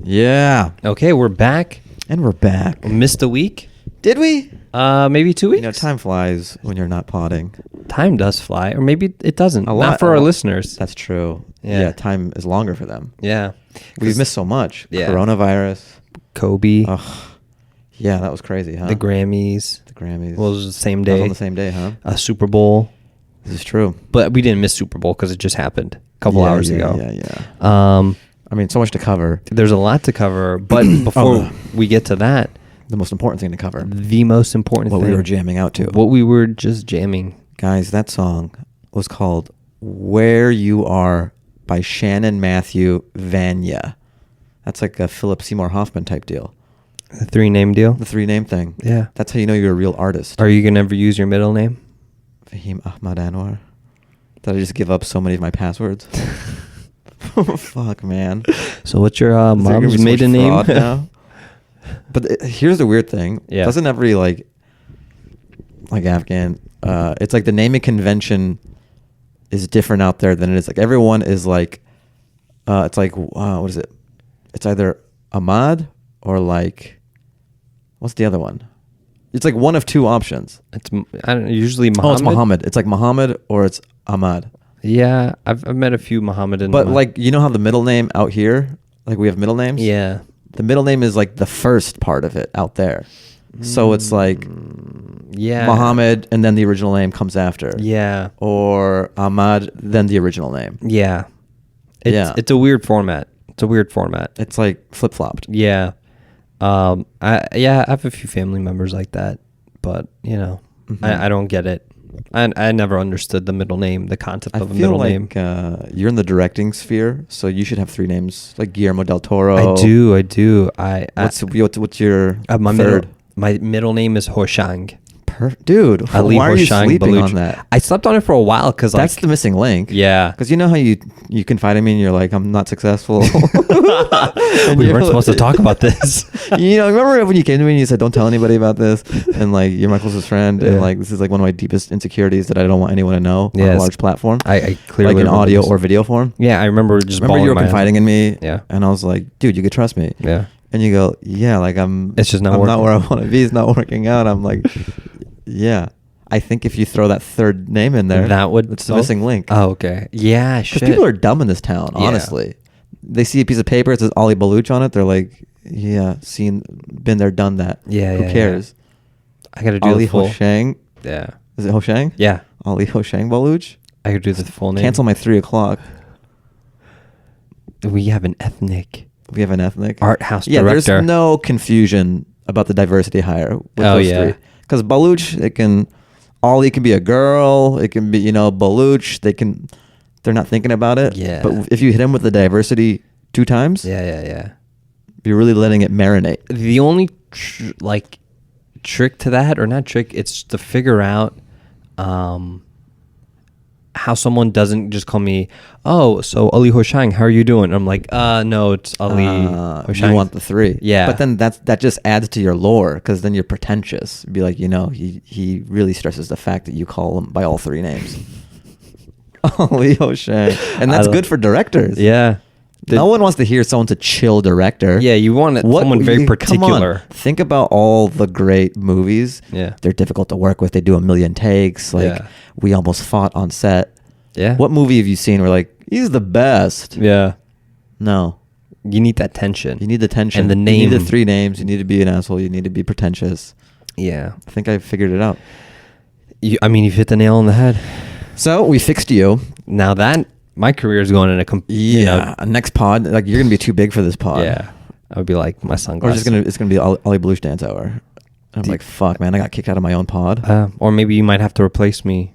Yeah. Okay, we're back. And we're back. We missed a week. Did we? Maybe 2 weeks. You know, time flies when you're not podding. Time does fly, or maybe it doesn't. Not for our listeners. That's true. Yeah. Time is longer for them. Yeah. We've missed so much. Yeah. Coronavirus. Kobe. Ugh. Yeah, that was crazy, huh? The Grammys. The Grammys. Well, it was the same That was day. on the same day, huh? A Super Bowl. This is true. But we didn't miss Super Bowl because it just happened a couple hours ago. Yeah. I mean, so much to cover. There's a lot to cover, but before we get to that, The most important thing to cover. the most important What thing. we were jamming out to. What we were just jamming. Guys, that song was called Where You Are by Shannon Matthew Vanya. That's like a Philip Seymour Hoffman type deal. The 3-name deal. The 3-name thing. Yeah. That's how you know you're a real artist. Are you going to ever use your middle name? Fahim Anwar. Did I just give up so many of my passwords? Fuck, man. So what's your Is there gonna be mom's so much maiden name? fraud now? But here's the weird thing. Yeah. Doesn't every like Afghan, it's like the naming convention is different out there than it is. Like everyone is like, it's like, what is it? It's either Ahmad or like, what's the other one? It's like one of two options. It's usually Muhammad. Oh, it's Muhammad. It's like Muhammad or it's Ahmad. Yeah, I've met a few Muhammadan. But like, you know how the middle name out here, like we have middle names? Yeah. The middle name is like the first part of it out there. So it's like Yeah. Muhammad and then the original name comes after. Yeah. Or Ahmad, then the original name. Yeah. It's a weird format. It's like flip-flopped. Yeah. I have a few family members like that, but you know, I don't get it. I never understood the middle name, the concept of a middle name. You're in the directing sphere, so you should have 3 names, like Guillermo del Toro. I do. What's your third? My middle name is Hoshang. Dude, Ali why are you Hoshang sleeping Baluch. on that? I slept on it for a while because That's the missing link. Yeah. Because you know how you confide in me and you're like, I'm not successful. We weren't supposed to talk about this. You know, remember when you came to me and you said, don't tell anybody about this? And like, you're my closest friend. Yeah. And like, this is like one of my deepest insecurities that I don't want anyone to know on a large platform. I clearly like in remember audio this. or video form. Yeah, I remember just Remember you were bawling my confiding in me. Yeah. And I was like, dude, you could trust me. Yeah. And you go, yeah, like It's just not I'm working. not where I want to be. It's not working out. I'm like, yeah. I think if you throw that third name in there, it's the missing link. Oh, okay. Yeah, shit. Because people are dumb in this town, honestly. They see a piece of paper, it says Ali Baluch on it. They're like, yeah, been there, done that. Yeah, Who cares? I got to do Ali the full. Hoshang. Yeah. Is it Hoshang? Yeah. Ali Hoshang Baluch. I could do the full name. Cancel my 3 o'clock. We have an ethnic art house Yeah, director. there's no confusion about the diversity hire with those 3. Because Baluch, Ali can be a girl. It can be, Baluch. They're not thinking about it. Yeah. But if you hit them with the diversity 2 times, Yeah. you're really letting it marinate. The only trick to that, or not trick, it's to figure out how someone doesn't just call me, oh, so Ali Hoshang, how are you doing? I'm like, no, it's Ali Hoshang. You want the 3. Yeah. But then that just adds to your lore, because then you're pretentious. Be like, he really stresses the fact that you call him by all 3 names. Ali Hoshang. And that's good for directors. Yeah. No one wants to hear someone's a chill director. Yeah, you want someone very particular. Come on. Think about all the great movies. Yeah. They're difficult to work with. They do a million takes. We almost fought on set. Yeah. What movie have you seen where he's the best? Yeah. No. You need that tension. You need the tension. And the name. You need the 3 names. You need to be an asshole. You need to be pretentious. Yeah. I think I figured it out. You've hit the nail on the head. So we fixed you. Now that my career is going in a next pod, you're gonna be too big for this pod. Yeah, I would be like my Or sunglasses. it's gonna be Ali Baluch Dance Hour. And I'm like, fuck, man, I got kicked out of my own pod. Or maybe you might have to replace me.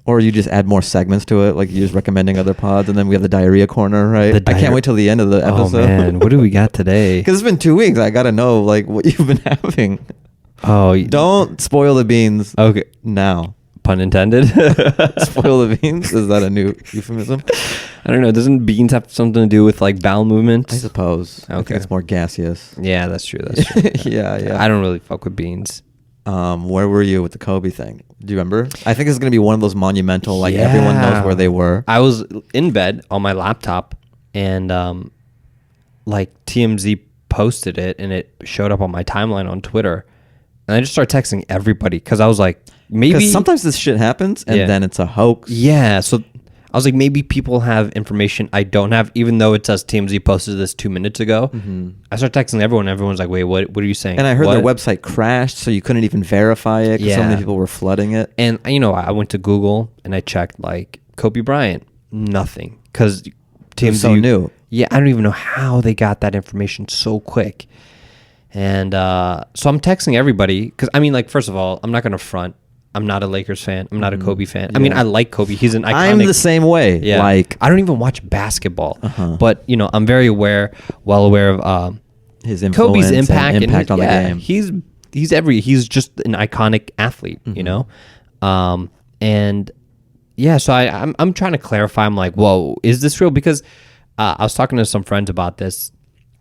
Or you just add more segments to it, like you're just recommending other pods, and then we have the diarrhea corner, right? I can't wait till the end of the episode. Oh man, what do we got today? Because it's been 2 weeks. I gotta know what you've been having. Oh, don't spoil the beans. Okay, now. Pun intended. Spoil the beans? Is that a new euphemism? I don't know. Doesn't beans have something to do with bowel movements? I suppose. Okay. I think it's more gaseous. Yeah, that's true. Yeah. I don't really fuck with beans. Where were you with the Kobe thing? Do you remember? I think it's going to be one of those monumental, everyone knows where they were. I was in bed on my laptop, and like TMZ posted it and it showed up on my timeline on Twitter, and I just started texting everybody because I was like, maybe sometimes this shit happens and then it's a hoax. Yeah, so I was like, maybe people have information I don't have, even though it says TMZ posted this 2 minutes ago. I started texting everyone. Everyone's like, wait, what are you saying? And I heard their website crashed, so you couldn't even verify it because so many people were flooding it. And, I went to Google and I checked, like, Kobe Bryant. Nothing. Because TMZ... so new. Yeah, I don't even know how they got that information so quick. And so I'm texting everybody because, like, first of all, I'm not going to front. I'm not a Lakers fan. I'm not a Kobe fan. Yeah. I like Kobe. He's an iconic... I'm the same way. Yeah. Like, I don't even watch basketball. But, I'm very well aware of his influence Kobe's impact on the game. He's just an iconic athlete, and yeah, so I'm trying to clarify. I'm like, whoa, is this real? Because I was talking to some friends about this.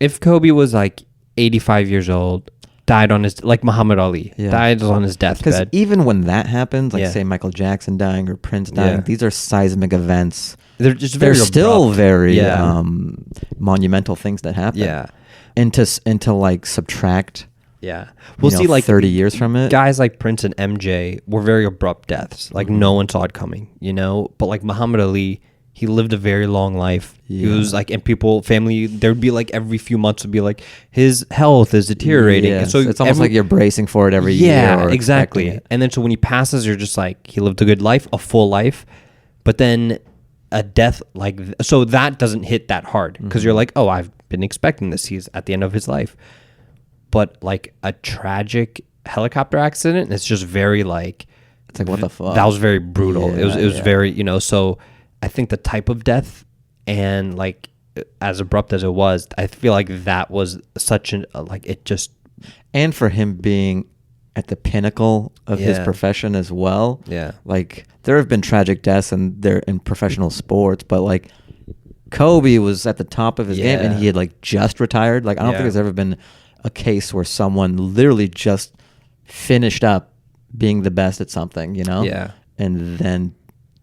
If Kobe was like 85 years old, died on his, like Muhammad Ali, died on his deathbed. Because even when that happens, like say Michael Jackson dying or Prince dying, these are seismic events. They're still very monumental things that happen. Yeah. And to like subtract, we'll see, like 30 years from it. Guys like Prince and MJ were very abrupt deaths. Like no one saw it coming, But like Muhammad Ali, he lived a very long life. He was like, and family, there'd be like every few months would be like, his health is deteriorating. Yes. And so it's almost like you're bracing for it every year. Yeah, exactly. And then so when he passes, you're just like, he lived a good life, a full life. But then a death like, so that doesn't hit that hard because you're like, oh, I've been expecting this. He's at the end of his life. But like a tragic helicopter accident, it's just very like, it's like, what the fuck? That was very brutal. It was very, so I think the type of death and like as abrupt as it was, I feel like that was such an like it just. And for him being at the pinnacle of his profession as well. Yeah. Like there have been tragic deaths and they're in professional sports, but like Kobe was at the top of his game and he had like just retired. Like I don't think there's ever been a case where someone literally just finished up being the best at something, Yeah. And then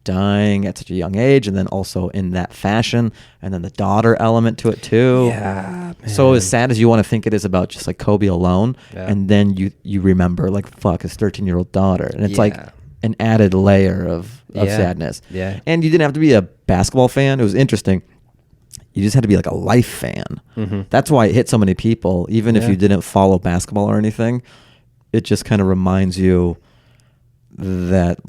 dying at such a young age, and then also in that fashion, and then the daughter element to it too. Yeah, man. So as sad as you want to think it is about just like Kobe alone, and then you remember like fuck his 13-year-old daughter, and it's like an added layer of sadness. Yeah. And you didn't have to be a basketball fan. It was interesting. You just had to be like a life fan. That's why it hit so many people, even if you didn't follow basketball or anything. It just kind of reminds you that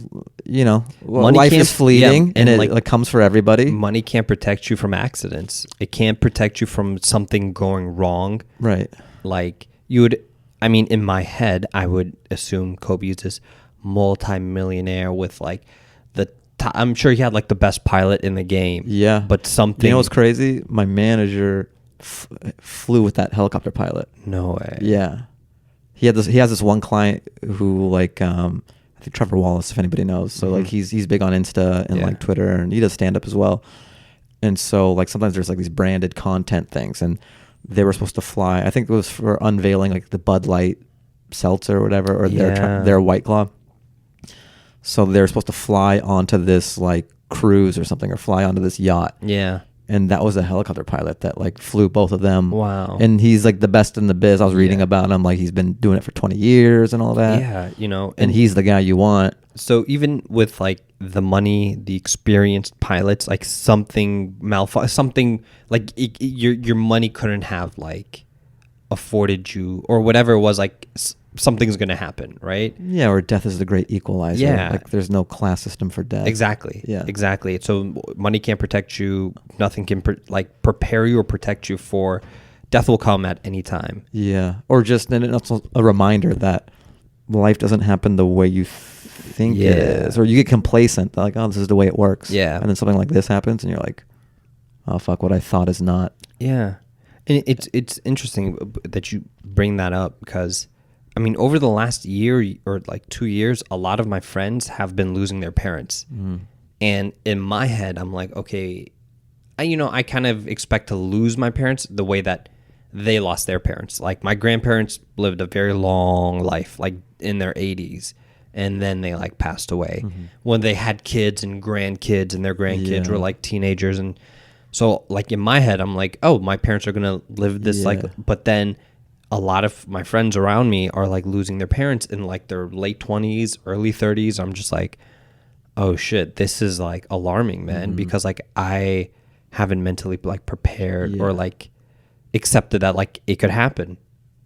life is fleeting and it like comes for everybody. Money can't protect you from accidents. It can't protect you from something going wrong. Right. Like you would, in my head, I would assume Kobe is this multi-millionaire with like I'm sure he had like the best pilot in the game. Yeah. But something. You know what's crazy? My manager flew with that helicopter pilot. No way. Yeah. He has this one client who like I think Trevor Wallace, if anybody knows. So like he's big on Insta and like Twitter, and he does stand up as well. And so like sometimes there's like these branded content things, and they were supposed to fly. I think it was for unveiling like the Bud Light seltzer or whatever, or their White Claw. So they're supposed to fly onto this like cruise or something, or fly onto this yacht. Yeah. And that was a helicopter pilot that like flew both of them. Wow. And he's like the best in the biz. I was reading about him. Like he's been doing it for 20 years and all that. Yeah, and he's the guy you want. So even with like the money, the experienced pilots, like something like your money couldn't have like afforded you, or whatever it was, like something's going to happen, right? Yeah, or death is the great equalizer. Yeah. Like there's no class system for death. Exactly. Yeah. Exactly. So money can't protect you. Nothing can prepare you or protect you for death will come at any time. Yeah. Or just, and it's also a reminder that life doesn't happen the way you think it is. Or you get complacent, like, oh, this is the way it works. Yeah. And then something like this happens and you're like, oh, fuck, what I thought is not. Yeah. And it's interesting that you bring that up because over the last year or like 2 years, a lot of my friends have been losing their parents. And in my head, I'm like, okay, I kind of expect to lose my parents the way that they lost their parents. Like my grandparents lived a very long life, like in their 80s. And then they like passed away when they had kids and grandkids, and their grandkids were like teenagers. And So like in my head, I'm like, oh, my parents are gonna live this like, but then a lot of my friends around me are like losing their parents in like their late 20s, early 30s. I'm just like, oh shit, this is like alarming, man, because like I haven't mentally like prepared or like accepted that like it could happen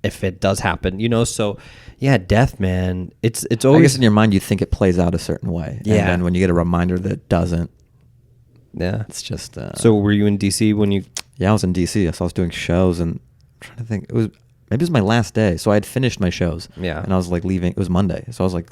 if it does happen, you know? So yeah, death, man, it's always, I guess in your mind you think it plays out a certain way. Yeah. And then when you get a reminder that it doesn't, yeah. it's just... So were you in DC when you... Yeah, I was in DC. So I was doing shows, and I'm trying to think. Maybe it was my last day. So I had finished my shows. Yeah. And I was like leaving. It was Monday. So I was like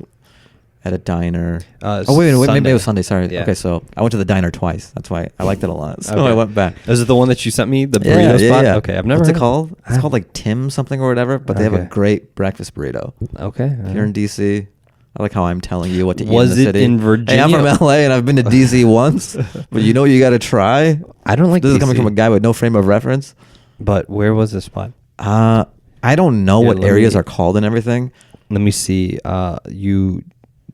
at a diner. Sunday. Maybe it was Sunday. Sorry. Yeah. Okay, so I went to the diner twice. That's why I liked it a lot. So Okay. I went back. Is it the one that you sent me? The burrito spot? Yeah. Okay, I've never What's heard it called? It's called like Tim something or whatever, but they have a Okay. great breakfast burrito. Okay. If you're in DC, I like how I'm telling you what to eat Was in the it city. in Virginia? Hey, I'm from LA and I've been to DC once, but you know what you got to try? I don't like This is coming DC. from a guy with no frame of reference. But where was the spot? I don't know Yeah, what let areas me- are called and everything. Let me see. You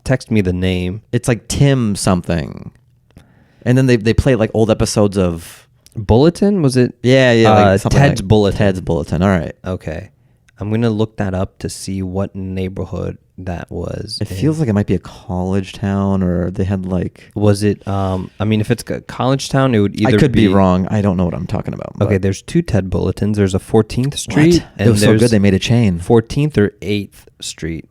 text me the name. It's like Tim something. And then they play like old episodes of... Bulletin? Was it? like something Ted's like Bulletin. Ted's Bulletin. All right. Okay. I'm going to look that up to see what neighborhood that was. It feels like it might be a college town, or they had like... Was it, I mean, if it's a college town, it would either I could be wrong. I don't know what I'm talking about. Okay, but- there's two Ted Bulletins. There's a 14th Street. What? It was so good they made a chain. 14th or 8th Street.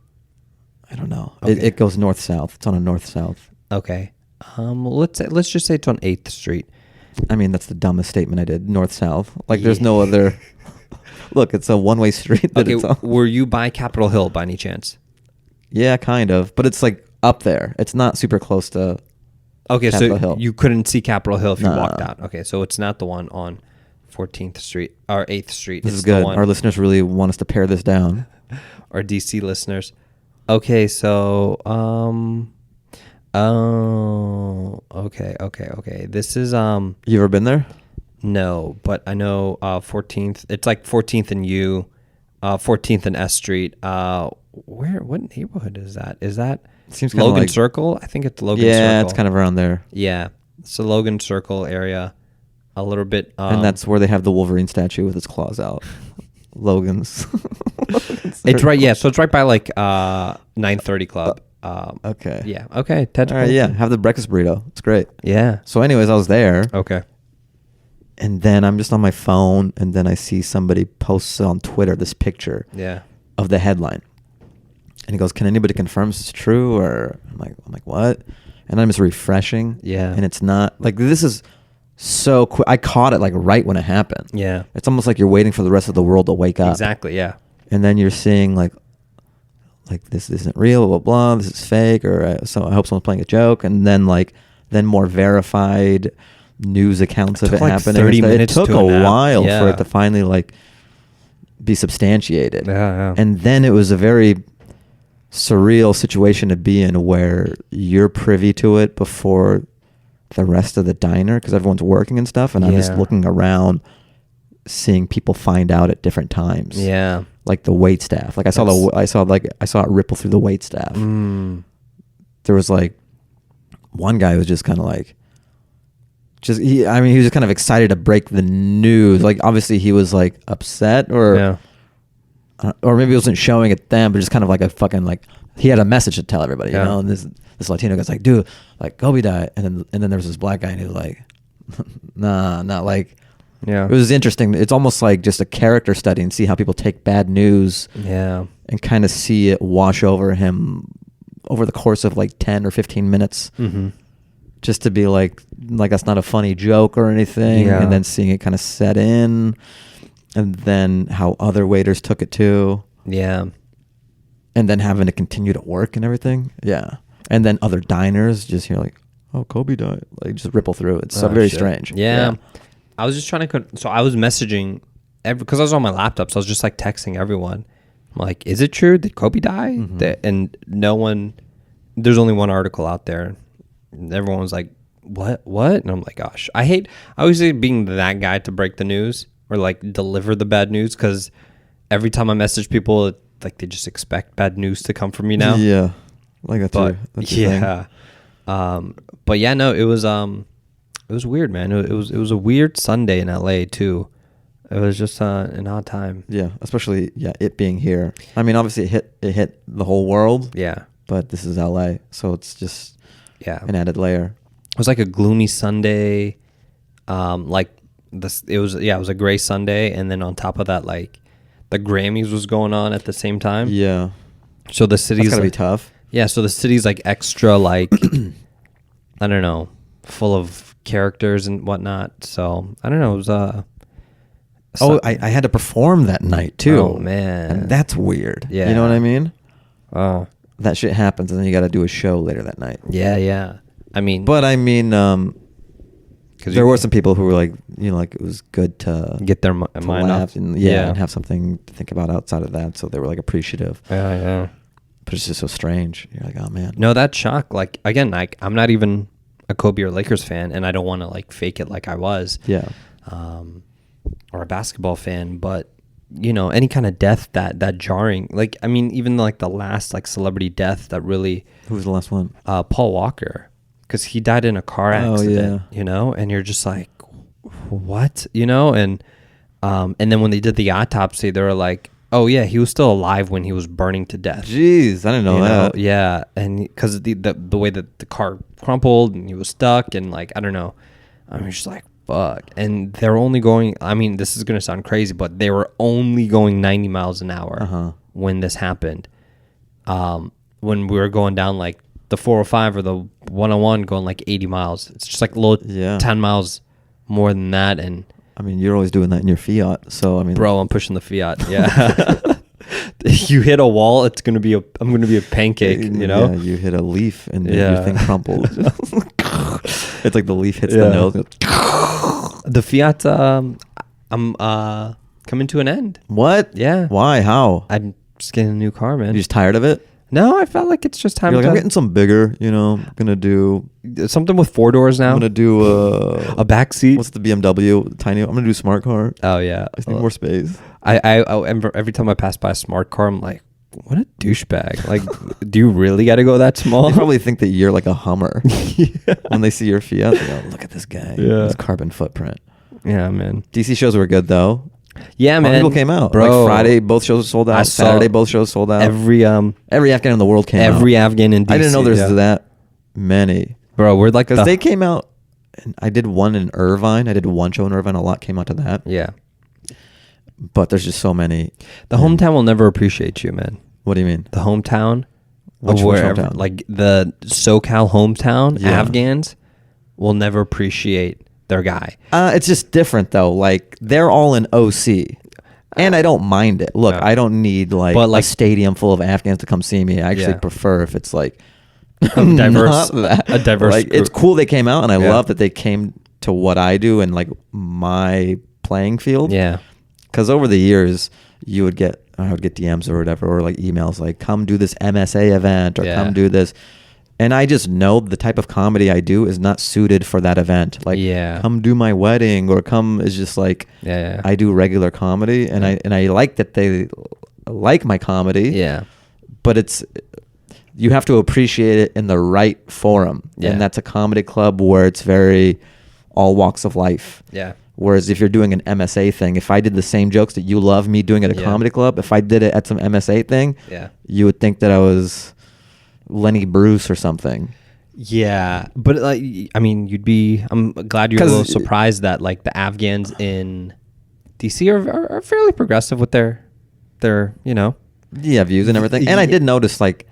I don't know. Okay. It goes north-south. It's on a north-south. Okay. Let's just say it's on 8th Street. I mean, that's the dumbest statement I did. North-south. Like, there's no other... Look, it's a one-way street. That Okay, it's on. were you by Capitol Hill by any chance? Yeah, kind of. But it's like up there. It's not super close to... Okay, Capitol so Hill. you couldn't see Capitol Hill if you Nah. walked out. Okay, so it's not the one on 14th Street or 8th Street. This It's is good. The one, Our listeners really want us to pare this down. our DC listeners. Okay, so okay. This is You ever been there? no, but I know 14th. It's like 14th and U, 14th and S Street. What neighborhood is that? Is that Seems kinda Logan like- Circle? I think it's Logan Yeah, Circle. it's kind of around there. Yeah, it's the Logan Circle area. A little bit. And that's where they have the Wolverine statue with its claws out. Logan's. It's right. Yeah, so it's right by like 930 Club. Okay. Yeah. Okay. Ted. All right, yeah. Have the breakfast burrito. It's great. Yeah. So anyways, I was there. Okay. And then I'm just on my phone, and then I see somebody posts on Twitter this picture Yeah. of the headline. And he goes, "Can anybody confirm this is true?" Or I'm like, "What?" And I'm just refreshing. Yeah. And it's not like this is so quick. I caught it like right when it happened. Yeah. It's almost like you're waiting for the rest of the world to wake up. Exactly. Yeah. And then you're seeing like this isn't real, blah, blah, this is fake, or so I hope someone's playing a joke. And then more verified news accounts of took it like happening. 30 It minutes took to a an hour. while Yeah. for it to finally like be substantiated. Yeah. And then it was a very surreal situation to be in where you're privy to it before the rest of the diner because everyone's working and stuff. And I'm just Yeah. looking around, seeing people find out at different times. Yeah. Like the wait staff. Like I saw it ripple through the wait staff. Mm. There was like one guy who was just kind of like, he was just kind of excited to break the news. Like obviously he was like upset or maybe he wasn't showing it then, but just kind of like a fucking like he had a message to tell everybody, you know. And this Latino guy's like, dude, like Kobe died, and then there was this black guy, and he was like, nah, not like. Yeah. It was interesting. It's almost like just a character study and see how people take bad news Yeah. and kind of see it wash over him over the course of like 10 or 15 minutes. Mm-hmm. Just to be like that's not a funny joke or anything. Yeah. And then seeing it kind of set in, and then how other waiters took it too. Yeah. And then having to continue to work and everything. Yeah. And then other diners just hear like, oh, Kobe died. Like just ripple through. It's so very shit. strange. Yeah. I was just trying to, so I was messaging, because I was on my laptop, so I was just like texting everyone. I'm like, is it true? Did Kobe die? Mm-hmm. And no one, there's only one article out there. And everyone was like, what? And I'm like, gosh, I always hate being that guy to break the news or like deliver the bad news, because every time I message people, like they just expect bad news to come from me now. Yeah. Like that's But your thing. but yeah, no, it was It was weird, man. It was a weird Sunday in LA too. It was just an odd time. Yeah, especially it being here. I mean, obviously it hit the whole world. Yeah, but this is LA, so it's just an added layer. It was like a gloomy Sunday. It was a gray Sunday, and then on top of that, like the Grammys was going on at the same time. Yeah. So the city's gotta be tough. Yeah, so the city's like extra, like I don't know, full of characters and whatnot. So I don't know. It was I had to perform that night too. Oh man, and that's weird. Yeah, you know what I mean? Oh, that shit happens, and then you got to do a show later that night. Yeah. I mean, because there were some people who were like, like it was good to get their mind off, and and have something to think about outside of that. So they were like appreciative. Yeah. But it's just so strange. You're like, oh man. No, that shock. Like again, like I'm not even a Kobe or Lakers fan, and I don't want to like fake it like I was. Yeah. Or a basketball fan, but any kind of death that jarring. Like I mean, even like the last like celebrity death that really. Who was the last one? Paul Walker, because he died in a car accident. Yeah. And you're just like, what? And then when they did the autopsy, they were like, oh yeah, he was still alive when he was burning to death. Jeez, I didn't know that. Yeah, and because the way that the car crumpled and he was stuck and like I don't know, I'm just like fuck. And they're only going. I mean, this is gonna sound crazy, but they were only going 90 miles an hour when this happened. When we were going down like the 405 or the 101, going like 80 miles. It's just like a little 10 miles more than that. And I mean, you're always doing that in your Fiat. So I mean, bro, I'm pushing the Fiat. Yeah. You hit a wall, I'm gonna be a pancake. Yeah, you hit a leaf and your thing crumpled. It's like the leaf hits the nose. The Fiat, I'm coming to an end. What? Yeah. Why? How? I'm just getting a new car, man. You just tired of it? No, I felt like it's just time. You're like, I'm getting some bigger. I'm gonna do something with 4 doors now. I'm gonna do a back seat. What's the BMW tiny? I'm gonna do smart car. Oh yeah, I just need more space. I every time I pass by a smart car, I'm like, what a douchebag. Like, do you really got to go that small? They probably think that you're like a Hummer. When they see your Fiat, they go, look at this guy. Yeah. His carbon footprint. Yeah, man. DC shows were good though. Yeah, man. People came out. Bro. Like Friday, both shows sold out. Saturday, both shows sold out. Every Afghan in the world came out. Every Afghan in DC. I didn't know there's that many. Bro, we're like because they came out. And I did one in Irvine. I did one show in Irvine. A lot came out to that. Yeah. But there's just so many. The hometown will never appreciate you, man. What do you mean? The hometown? Which hometown? Like the SoCal hometown, Afghans will never appreciate their guy. It's just different though. Like they're all in OC. And I don't mind it. Look, I don't need a stadium full of Afghans to come see me. I actually prefer if it's like a diverse like, it's cool they came out, and I love that they came to what I do and like my playing field. Yeah. Because over the years, I would get DMs or whatever, or like emails like, come do this MSA event or come do this. And I just know the type of comedy I do is not suited for that event. Like, come do my wedding or come is just like, I do regular comedy. And I like that they like my comedy. Yeah. But you have to appreciate it in the right forum. Yeah. And that's a comedy club where it's very all walks of life. Yeah. Whereas if you're doing an MSA thing, if I did the same jokes that you love me doing at a comedy club, if I did it at some MSA thing, you would think that I was Lenny Bruce or something. Yeah, but like, I mean, I'm glad you're a little surprised that like the Afghans in DC are fairly progressive with their views and everything. And I did notice like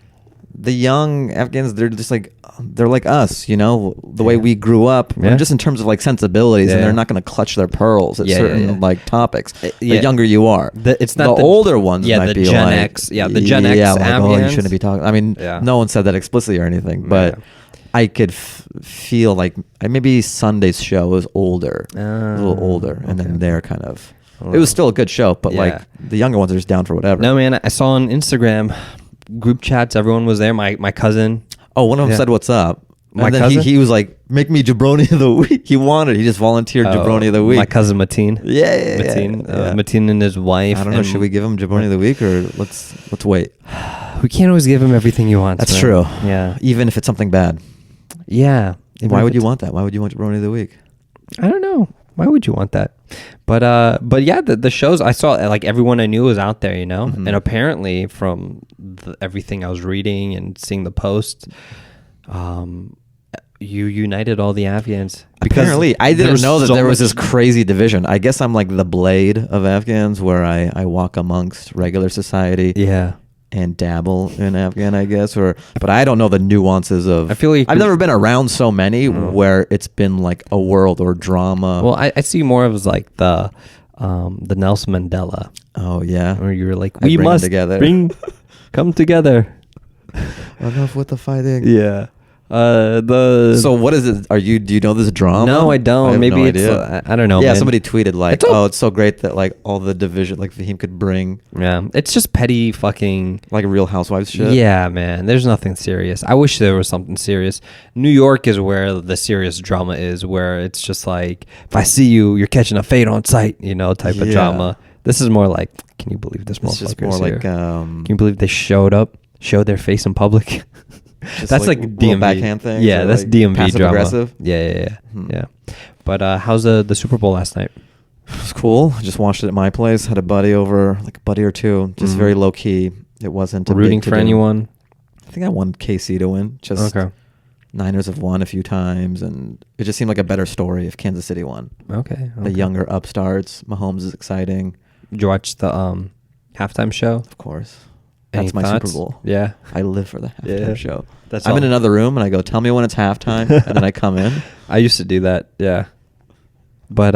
the young Afghans, they're just like, they're like us, the way we grew up, just in terms of like sensibilities, and they're not going to clutch their pearls at certain like topics. The younger you are, it's not the older ones might the be Gen like, X, the Gen X Afghans. You shouldn't be talking. I mean, no one said that explicitly or anything, but I could feel like maybe Sunday's show was older, a little older, and then they're kind of. It was still a good show, but like the younger ones are just down for whatever. No, man, I saw on Instagram group chats, everyone was there. My cousin. Oh, one of them said, "What's up?" My cousin? He was like, "Make me jabroni of the week." He just volunteered jabroni of the week. My cousin Mateen. Mateen. Mateen and his wife. I don't know. Should we give him jabroni of the week or let's wait? We can't always give him everything he wants. That's true. Yeah. Even if it's something bad. Yeah. Why would you want that? Why would you want jabroni of the week? I don't know. Why would you want that? But yeah, the shows I saw, like everyone I knew was out there, you know. Mm-hmm. And apparently, from everything I was reading and seeing the posts, you united all the Afghans. Apparently, I didn't know that so there was much- this crazy division. I guess I'm like the Blade of Afghans, where I walk amongst regular society. Yeah. And dabble in Afghan, I guess, but I don't know the nuances of. I feel like I've never been around so many where it's been like a world or drama. Well, I see more of as like the Nelson Mandela, Oh yeah, where you're like, I we bring 'em must together. come together. Enough with the fighting. Yeah. So what is it? Do you know this drama? No, I don't. have Maybe no it's idea. I don't know. Yeah, man. somebody tweeted like, It's all- it's so great that like all the division like Fahim could bring Yeah, it's just petty fucking. like Real Housewives shit. Yeah, man. There's nothing serious. I wish there was something serious. New York is where the serious drama is, where it's just like, if I see you, you're catching a fade on sight, you know, type of Yeah. drama. This is more like, can you believe this It's motherfucker's just more here? like Can you believe they showed their face in public? just That's like little DMV backhand things. Yeah, or, that's like, DMV passive drama. aggressive. Yeah. Hmm. Yeah. But how's the Super Bowl last night? It was cool. I just watched it at my place. Had a buddy over, like a buddy or two. Just Mhm. very low key. It wasn't a Rooting big for to-do. anyone? I think I wanted KC to win. Just Okay. Niners have won a few times, and it just seemed like a better story if Kansas City won. Okay. The younger upstarts. Mahomes is exciting, Did you watch the halftime show? of course. Any That's my thoughts? Super Bowl. Yeah. I live for the halftime Yeah. show. That's I'm in all. another room and I go, tell me when it's halftime, and then I come in. I used to do that. Yeah. But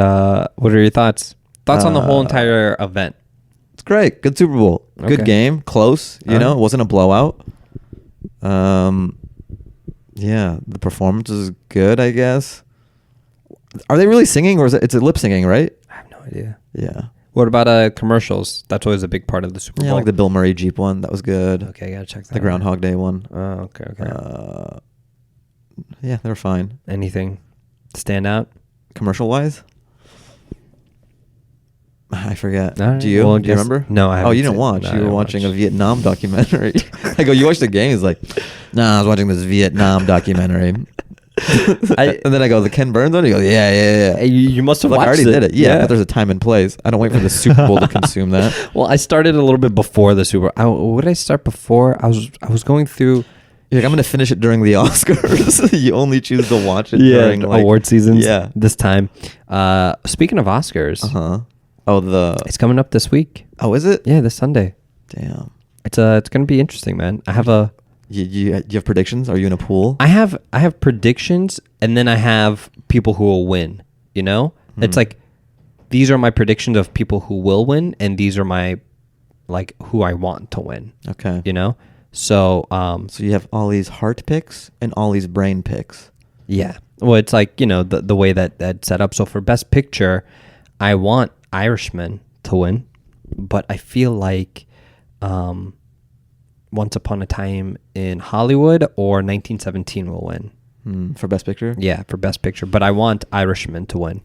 what are your thoughts? Thoughts on the whole entire event? It's great. Good Super Bowl. Good Okay. game. Close. You know, it wasn't a blowout. Yeah, the performance is good, I guess. Are they really singing, or is it's a lip singing, right? I have no idea. Yeah. What about commercials? That's always a big part of the Super Yeah, Bowl. like the Bill Murray Jeep one. That was good. Okay, I gotta check that. The out. Groundhog Day one. Oh, okay. Yeah, they were fine. Anything stand out? Commercial wise, I forget. All right, Do you? well, Do you guess- remember? No, I haven't Oh, you didn't seen- watch. no, I You were didn't watching watch. a Vietnam documentary. I go, you watched the game? He's like, nah, I was watching this Vietnam documentary. And then I go, the Ken Burns one? He goes, yeah. Hey, you must have Like, I watched already it. did it. Yeah, but there's a time and place. I don't wait for the Super Bowl to consume that. Well, I started a little bit before the Super. What did I start before? I was going through. You're like, I'm going to finish it during the Oscars. You only choose to watch it during like, award seasons. Yeah. This time. Speaking of Oscars, Uh-huh. Oh, it's coming up this week. oh, is it? Yeah, this Sunday. Damn. It's gonna be interesting, man. I have You have predictions? Are you in a pool? I have predictions, and then I have people who will win. You know, it's like these are my predictions of people who will win, and these are my like who I want to win. Okay. You know, so So you have all these heart picks and all these brain picks. yeah. Well, it's like, you know, the way that's set up. So for Best Picture, I want Irishman to win, but I feel like Once Upon a Time in Hollywood or 1917 will win. For Best Picture? Yeah, for Best Picture. But I want Irishman to win.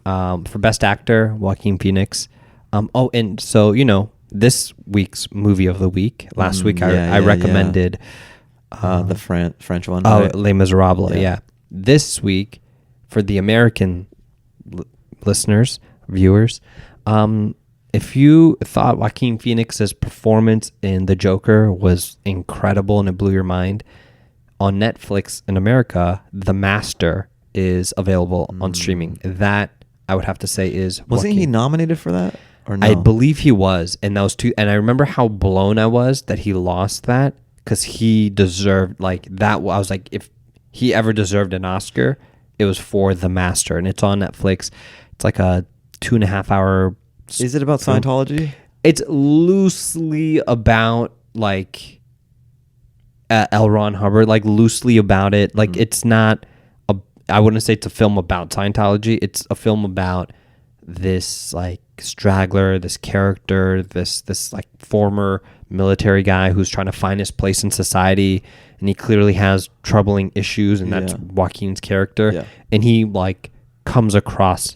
For Best Actor, Joaquin Phoenix. And so, you know, this week's movie of the week. Last week I recommended the French one. Oh, right? Les Miserables. Yeah. Yeah. This week, for the American listeners, viewers, if you thought Joaquin Phoenix's performance in The Joker was incredible and it blew your mind, on Netflix in America, The Master is available on streaming. That, I would have to say, is Wasn't he Joaquin. nominated for that? Or no? I believe he was, and that was two. And I remember how blown I was that he lost that, because he deserved like that. I was like, if he ever deserved an Oscar, it was for The Master, and it's on Netflix. It's like a 2.5 hour. Is it about Scientology? It's loosely about like L. Ron Hubbard, like loosely about it. Like it's not a. I wouldn't say it's a film about Scientology. It's a film about this like straggler, this character, this like former military guy who's trying to find his place in society, and he clearly has troubling issues, and that's Yeah. Joaquin's character. Yeah. And he like comes across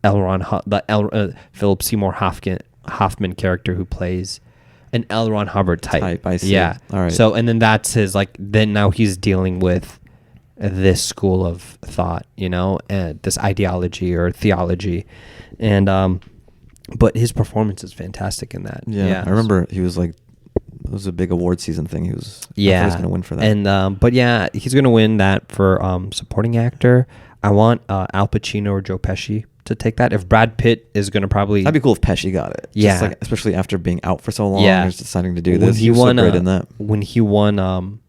Philip Seymour Hoffman character who plays an L. Ron Hubbard type. I see. Yeah. All right. So and then that's his like. Then now he's dealing with this school of thought, you know, and this ideology or theology, and but his performance is fantastic in that. Yeah. I remember he was like, it was a big award season thing. I thought he was gonna win for that. And but yeah, he's gonna win that for supporting actor. I want Al Pacino or Joe Pesci to take that. If Brad Pitt is gonna probably, that'd be cool if Pesci got it. Yeah. Just like, especially after being out for so long. Yeah. He's deciding to do this. He won so great in that. When he won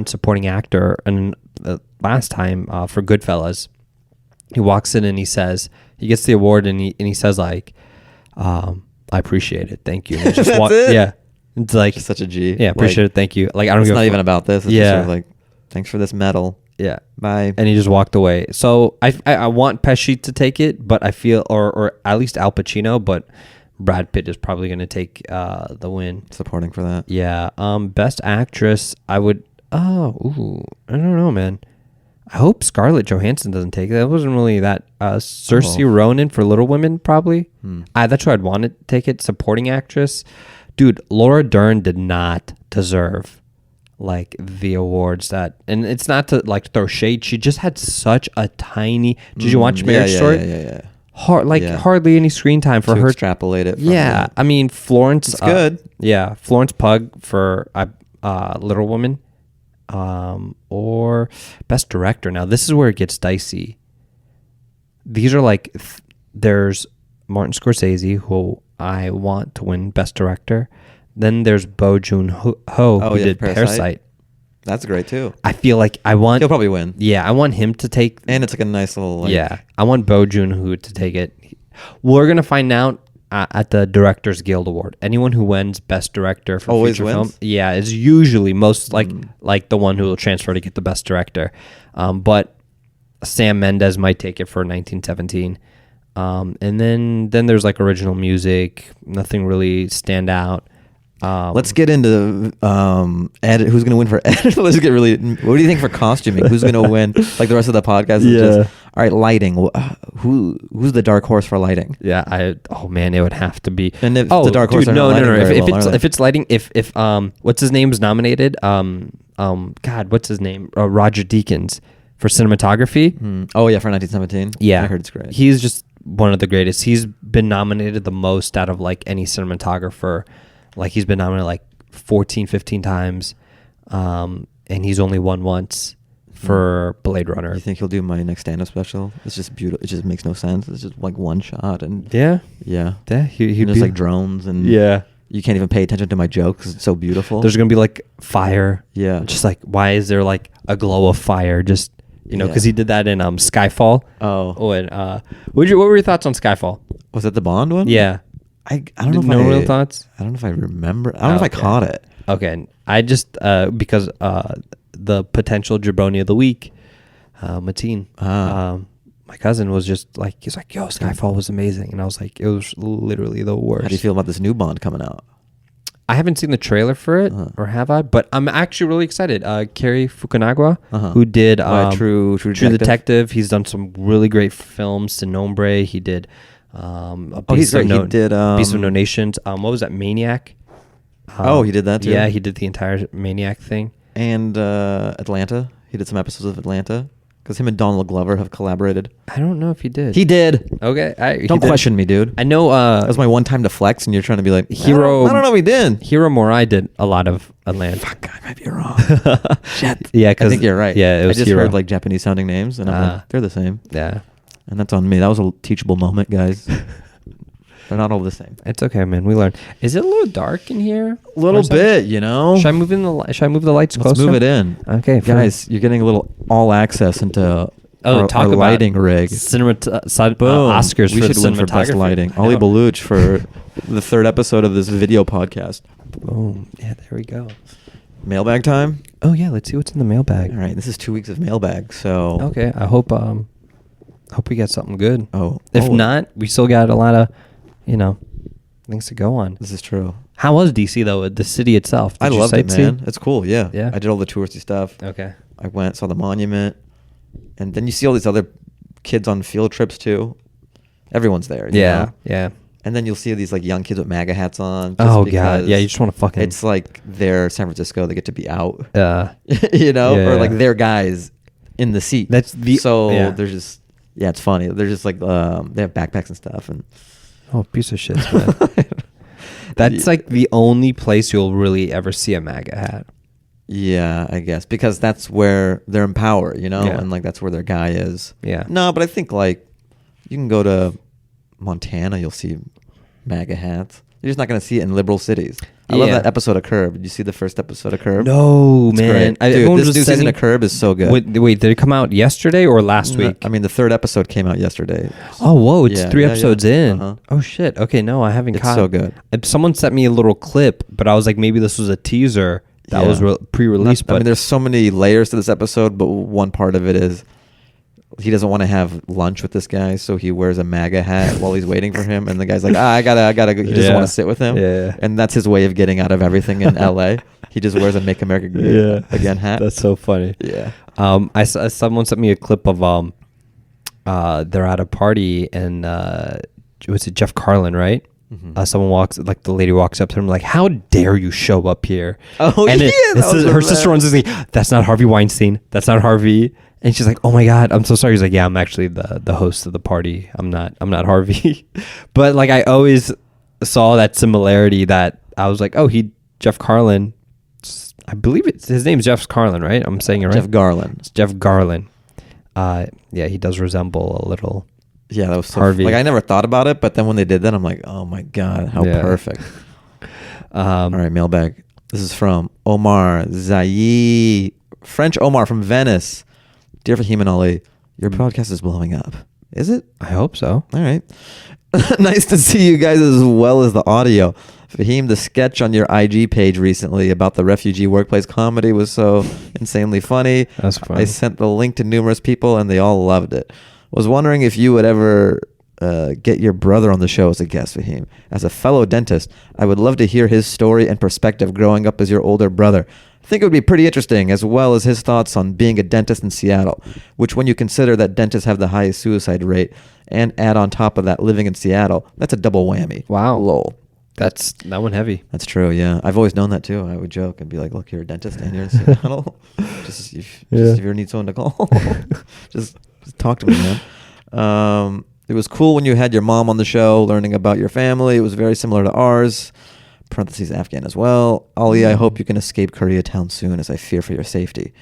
supporting actor, and last time for Goodfellas, he walks in and he says, he gets the award and he says like, I appreciate it, thank you. And just That's it? Yeah, it's like Just such a G. yeah, appreciate it, thank you. Like I don't It's give a not fuck. even about this. It's just sort of like, thanks for this medal. Yeah, Bye. and he just walked away. So I want Pesci to take it, but I feel or at least Al Pacino, but Brad Pitt is probably going to take the win. Supporting for that. Yeah. Best actress, I would. I don't know, man. I hope Scarlett Johansson doesn't take it. That wasn't really that. Saoirse Ronan for Little Women, probably. That's who I'd want to take it. Supporting actress, dude. Laura Dern did not deserve like the awards that, and it's not to like throw shade. She just had such a tiny. Did you watch Marriage Story? Yeah. Hardly any screen time for to her. Extrapolate it. From Yeah, that. I mean Florence. It's good. Yeah, Florence Pugh for Little Woman, or Best Director. Now this is where it gets dicey. These are like there's Martin Scorsese, who I want to win Best Director. Then there's Bong Joon-ho, who did Parasite. That's great too. I feel like I want. He'll probably win. Yeah, I want him to take. And it's like a nice little. Like, yeah, I want Bong Joon-ho to take it. We're gonna find out at the Directors Guild Award. Anyone who wins Best Director for always feature wins? film, yeah, is usually most like the one who will transfer to get the Best Director. But Sam Mendes might take it for 1917. And then there's like original music. Nothing really stand out. Let's get into edit. Who's going to win for edit? Let's get really. What do you think for costuming? Who's going to win? Like the rest of the podcast. Is just, all right, lighting. Who's the dark horse for lighting? Yeah, oh man, it would have to be. And if the dark horse, dude, no. If it's lighting, if what's his name was nominated? God, what's his name? Roger Deakins for cinematography. Oh yeah, for 1917. Yeah, I heard it's great. He's just one of the greatest. He's been nominated the most out of like any cinematographer. Like he's been nominated like 14, 15 times, and he's only won once for Blade Runner. You think he'll do my next stand-up special? It's just beautiful. It just makes no sense. It's just like one shot and yeah. He'd there's like drones and you can't even pay attention to my jokes because it's so beautiful. There's gonna be like fire. Yeah, just like why is there like a glow of fire? Just because he did that in Skyfall. And what were your thoughts on Skyfall? Was that the Bond one? Yeah. I don't know if no real thoughts. I don't know if I remember. I don't know if I caught it. Okay, I just because the potential jabroni of the week, Mateen, my cousin was just like, he's like, yo, Skyfall was amazing, and I was like, it was literally the worst. How do you feel about this new Bond coming out? I haven't seen the trailer for it, or have I? But I'm actually really excited. Cary Fukunaga, who did True Detective. He's done some really great films. Sin Nombre. He did. He's great. He did Beast of No Nations. What was that? Maniac. He did that too. Yeah, he did the entire Maniac thing. And Atlanta. He did some episodes of Atlanta because him and Donald Glover have collaborated. I don't know if he did. He did. Okay, don't question me, dude. I know. That was my one time to flex, and you're trying to be like, Hero. I don't know if he did. Hiro Murai did a lot of Atlanta. Fuck, I might be wrong. Shit. Yeah, I think you're right. Yeah, it was I just Hiro. heard like Japanese sounding names, and I'm like, they're the same. Yeah. And that's on me. That was a teachable moment, guys. They're not all the same. It's okay, man. We learned. Is it a little dark in here? A little bit, you know. Should I move the lights closer? Let's move it in. Okay, guys. You're getting a little all access into our talk about lighting rig. Oscars. We for should win for best lighting. I Ollie know. Baluch for the third episode of this video podcast. Boom. Yeah, there we go. Mailbag time. Oh yeah, let's see what's in the mailbag. All right, this is 2 weeks of mailbag. So okay, I hope we get something good. If Oh. not, we still got a lot of, things to go on. This is true. How was DC though? The city itself? I loved it, man. It's cool. Yeah. Yeah. I did all the touristy stuff. Okay. I went, saw the monument, and then you see all these other kids on field trips too. Everyone's there. you know? Yeah. And then you'll see these like young kids with MAGA hats on. Oh god, yeah, you just want to fucking. It's like they're San Francisco. They get to be out. You know, yeah, or like they're guys in the seat. That's the They're just it's funny. They're just like they have backpacks and stuff and. Oh, piece of shit, man. That's like the only place you'll really ever see a MAGA hat. Yeah, I guess because that's where they're in power, you know, Yeah. and like that's where their guy is. Yeah. No, but I think like you can go to Montana, you'll see MAGA hats. You're just not going to see it in liberal cities. I love that episode of Curb. Did you see the first episode of Curb? No, It's man. great. Dude, this new season of Curb is so good. Wait, did it come out yesterday or last week? I mean, the third episode came out yesterday. Oh, whoa. It's Yeah, 3 episodes in. Uh-huh. Oh, shit. Okay, no, I haven't It's caught so good. Someone sent me a little clip, but I was like, maybe this was a teaser that was pre-released. I mean, there's so many layers to this episode, but one part of it is he doesn't want to have lunch with this guy, so he wears a MAGA hat while he's waiting for him, and the guy's like, I gotta go. He doesn't want to sit with him. Yeah. And that's his way of getting out of everything in LA. He just wears a Make America Great Again hat. That's so funny. Yeah. Someone sent me a clip of they're at a party and was it Jeff Carlin, right? Mm-hmm. The lady walks up to him like, "How dare you show up here?" Oh, and yeah. Her sister runs to me, "That's not Harvey Weinstein. That's not Harvey." And she's like, "Oh my God, I'm so sorry." He's like, "Yeah, I'm actually the host of the party. I'm not Harvey." But like, I always saw that similarity that I was like, "Oh, Jeff Carlin." I believe his name's Jeff Carlin, right? I'm saying it right. Jeff Garlin. It's Jeff Garlin. Yeah, he does resemble a little. Yeah, that was so Harvey. like I never thought about it, but then when they did that, I'm like, oh my God, how perfect. All right, mailbag. This is from Omar Zayi, French Omar from Venice. Dear Fahim and Ali, your podcast is blowing up. Is it? I hope so. All right. Nice to see you guys as well as the audio. Fahim, the sketch on your IG page recently about the refugee workplace comedy was so insanely funny. That's funny. I sent the link to numerous people and they all loved it. Was wondering if you would ever get your brother on the show as a guest, Fahim. As a fellow dentist, I would love to hear his story and perspective growing up as your older brother. I think it would be pretty interesting, as well as his thoughts on being a dentist in Seattle, which when you consider that dentists have the highest suicide rate and add on top of that living in Seattle, that's a double whammy. Wow. Lol. That's that one heavy. That's true, yeah. I've always known that too. I would joke and be like, look, you're a dentist and you're in Seattle. just if you ever need someone to call, just talk to me, man. It was cool when you had your mom on the show, learning about your family. It was very similar to ours. Parentheses Afghan as well. Ali, I hope you can escape Koreatown soon, as I fear for your safety.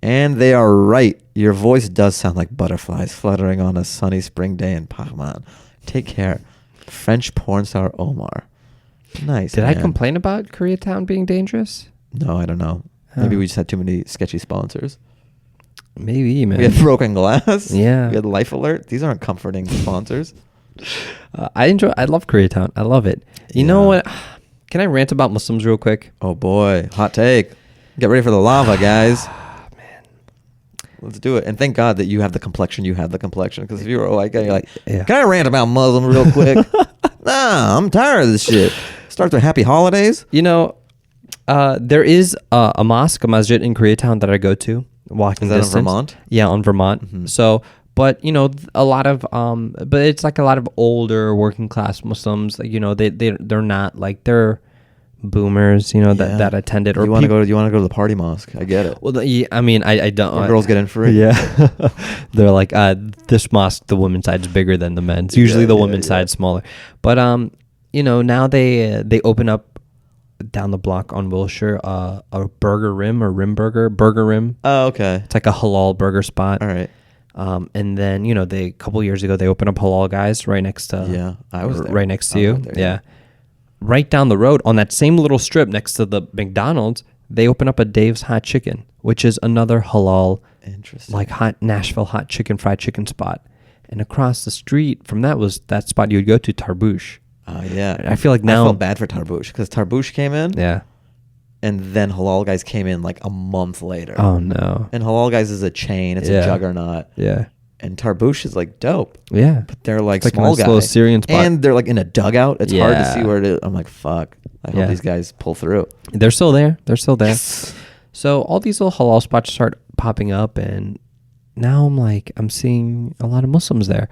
And they are right. Your voice does sound like butterflies fluttering on a sunny spring day in Pahman. Take care. French porn star Omar. Nice. Did man. I complain about Koreatown being dangerous? No, I don't know. Maybe we just had too many sketchy sponsors. Maybe, man. We had Broken Glass. Yeah. We had Life Alert. These aren't comforting sponsors. I love Koreatown. I love it. You know what? Can I rant about Muslims real quick? Oh boy, hot take. Get ready for the lava, guys. Man. Let's do it. And thank God that you have the complexion. You have the complexion. Because if you were like, you're like, Yeah. can I rant about Muslims real quick? Nah, I'm tired of this shit. Starts with happy holidays. You know, there is a mosque, a masjid in Koreatown that I go to. Walking Is that in distance. Vermont? Yeah, on Vermont. Mm-hmm. So, but you know, a lot of but it's like a lot of older working class Muslims. Like, you know, they're not like they're boomers. You know that attended or You want to go to the party mosque? I get it. Well, I mean, I don't. Or girls get in free. Yeah, they're like this mosque. The women's side's bigger than the men's. Usually the women's side's smaller. But you know, now they open up down the block on Wilshire a Burger Rim or Burger Rim. Oh, okay. It's like a halal burger spot. All right. And then, you know, a couple years ago they opened up Halal Guys right next to I was there. right next to you. Right there, yeah. Right down the road on that same little strip next to the McDonald's, they open up a Dave's Hot Chicken, which is another halal, Interesting. like hot Nashville hot chicken, fried chicken spot. And across the street from that was that spot you would go to, Tarbouche. Yeah. I feel like now I felt bad for Tarbouche because Tarbouche came in. Yeah. And then Halal Guys came in like a month later. Oh no. And Halal Guys is a chain. It's a juggernaut. Yeah. And Tarbouche is like dope. Yeah. But they're like, It's like a small nice guy. little Syrian spot. And they're like in a dugout. It's hard to Yeah. see where it is. I'm like, fuck. I hope these guys pull through. They're still there. They're still there. Yes. So all these little halal spots start popping up, and now I'm seeing a lot of Muslims there.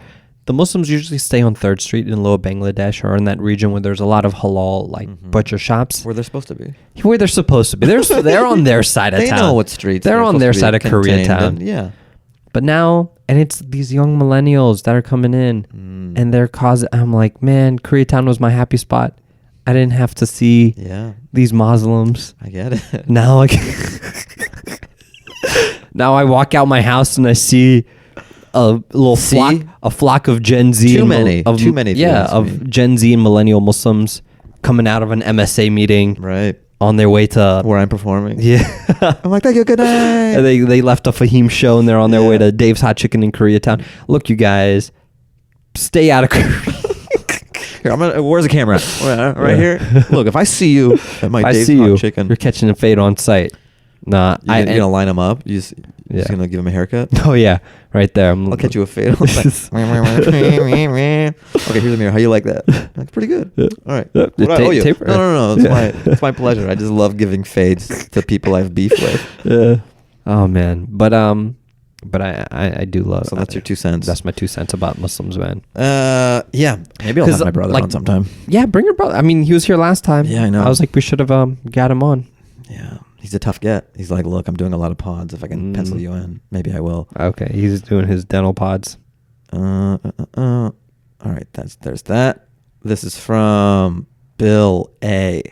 the Muslims usually stay on 3rd Street in Lower Bangladesh or in that region where there's a lot of halal like butcher shops. Where they're supposed to be. Where they're supposed to be. They're on their side of They town. know what streets. They're on their supposed to side be of contained Koreatown. in. Yeah. But now, and it's these young millennials that are coming in and they're causing, I'm like, man, Koreatown was my happy spot. I didn't have to see these Muslims. I get it. Now, like, now I walk out my house and I see a little flock of Gen Z. Too many. Yeah, of Gen Z and millennial Muslims coming out of an MSA meeting. Right. On their way to where I'm performing. Yeah. I'm like, thank you, good night. And they left a Fahim show and they're on their way to Dave's Hot Chicken in Koreatown. Look, you guys, stay out of Korea. Here, where's the camera? Right here. Look, if I see you at my Dave's Hot Chicken, you're catching a fade on site. Nah, you're gonna line them up. You're just gonna give them a haircut. Oh yeah, right there. I'll catch you a fade on site. Okay, here's the mirror. How you like that? That's pretty good. Yeah. All right. What do I owe you? No. It's my pleasure. I just love giving fades to people I've beef with. Yeah. Oh man, but I do love. So that's your 2 cents. That's my 2 cents about Muslims, man. Yeah. Maybe I'll have my brother on sometime. Yeah, bring your brother. I mean, he was here last time. Yeah, I know. I was like, we should have got him on. Yeah, he's a tough get. He's like, look, I'm doing a lot of pods. If I can pencil you in, maybe I will. Okay, he's doing his dental pods. All right, there's that. This is from Bill A.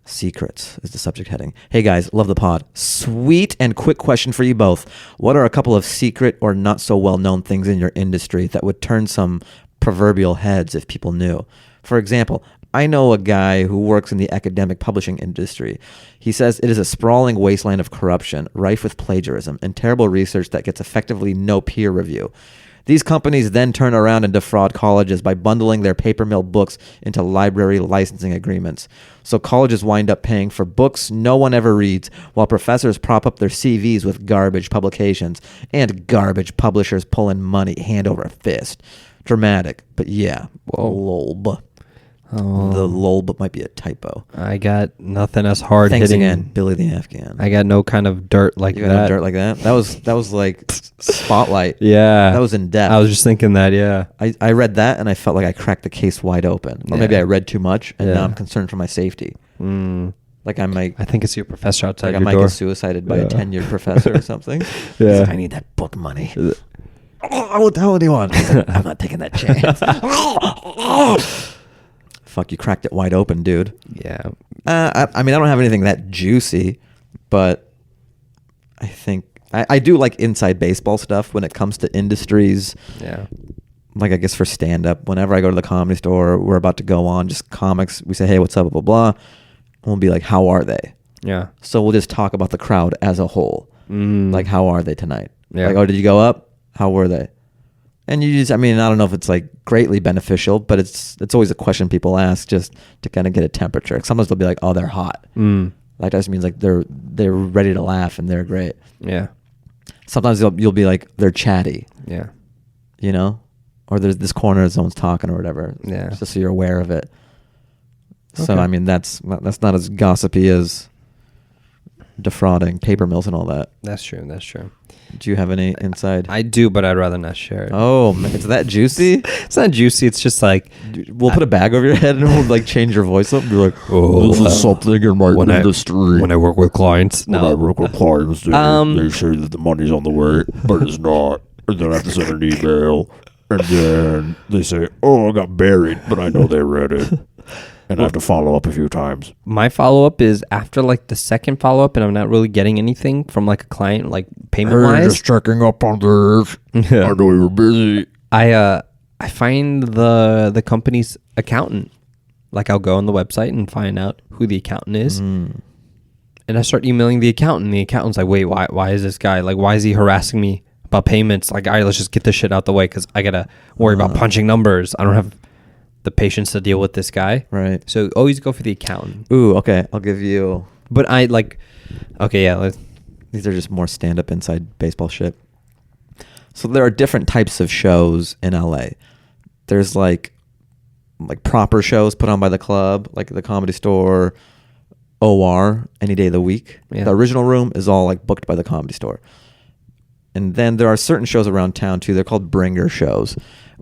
Secrets is the subject heading. Hey guys, love the pod. Sweet and quick question for you both. What are a couple of secret or not so well known things in your industry that would turn some proverbial heads if people knew? For example, I know a guy who works in the academic publishing industry. He says it is a sprawling wasteland of corruption, rife with plagiarism, and terrible research that gets effectively no peer review. These companies then turn around and defraud colleges by bundling their paper mill books into library licensing agreements. So colleges wind up paying for books no one ever reads, while professors prop up their CVs with garbage publications, and garbage publishers pull in money hand over fist. Dramatic, but yeah. Lolb. Oh. The lolb might be a typo. I got nothing as hard Thanks hitting. again, Billy the Afghan. I got no kind of dirt like You that. got no dirt like that? That was like spotlight. Yeah. That was in depth. I was just thinking that, yeah. I read that and I felt like I cracked the case wide open. Or maybe I read too much and now I'm concerned for my safety. Like I might... I think it's your professor outside like your I might door. get suicided by a tenured professor or something. Yeah. He's like, I need that book money. What the hell do you want? I said, I'm not taking that chance. Fuck, you cracked it wide open, dude. Yeah. I mean, I don't have anything that juicy, but I think I do like inside baseball stuff when it comes to industries. Yeah. Like, I guess for stand-up, whenever I go to the Comedy Store, we're about to go on, just comics, we say, hey, what's up, blah, blah, blah. And we'll be like, how are they? Yeah. So we'll just talk about the crowd as a whole. Like, how are they tonight? Yeah. Like, oh, did you go up? How were they? And you just, I mean, I don't know if it's like greatly beneficial, but it's always a question people ask just to kind of get a temperature. Sometimes they'll be like, oh, they're hot. Like, that just means like they're ready to laugh and they're great. Yeah. Sometimes you'll be like, they're chatty. Yeah. You know? Or there's this corner that someone's talking or whatever. Yeah. Just so you're aware of it. So, Okay. I mean, that's not as gossipy as defrauding paper mills and all that. That's true. That's true. Do you have any inside? I do, but I'd rather not share it. Oh, man, it's that juicy? It's not juicy. It's just like... We'll put a bag over your head and we'll like change your voice up and be like, Oh, this is something in my industry. When I work with clients. When I work with clients, they say that the money's on the way, but it's not. And then I have to send an email. And then they say, oh, I got buried, but I know they read it. And I have to follow up a few times. My follow-up is after like the second follow-up and I'm not really getting anything from like a client, like payment-wise. Just checking up on this. Yeah. I know you were busy. I find the company's accountant. Like I'll go on the website and find out who the accountant is. And I start emailing the accountant. The accountant's like, wait, why is this guy, like, why is he harassing me about payments? Like, all right, let's just get this shit out the way because I got to worry about punching numbers. I don't have the patience to deal with this guy. right. So always go for the accountant. Ooh, okay. I'll give you... But I like, okay, yeah. These are just more stand-up inside baseball shit. So there are different types of shows in LA. There's like proper shows put on by the club, like the Comedy Store, OR, any day of the week. Yeah. The Original Room is all like booked by the Comedy Store. And then there are certain shows around town too. They're called bringer shows,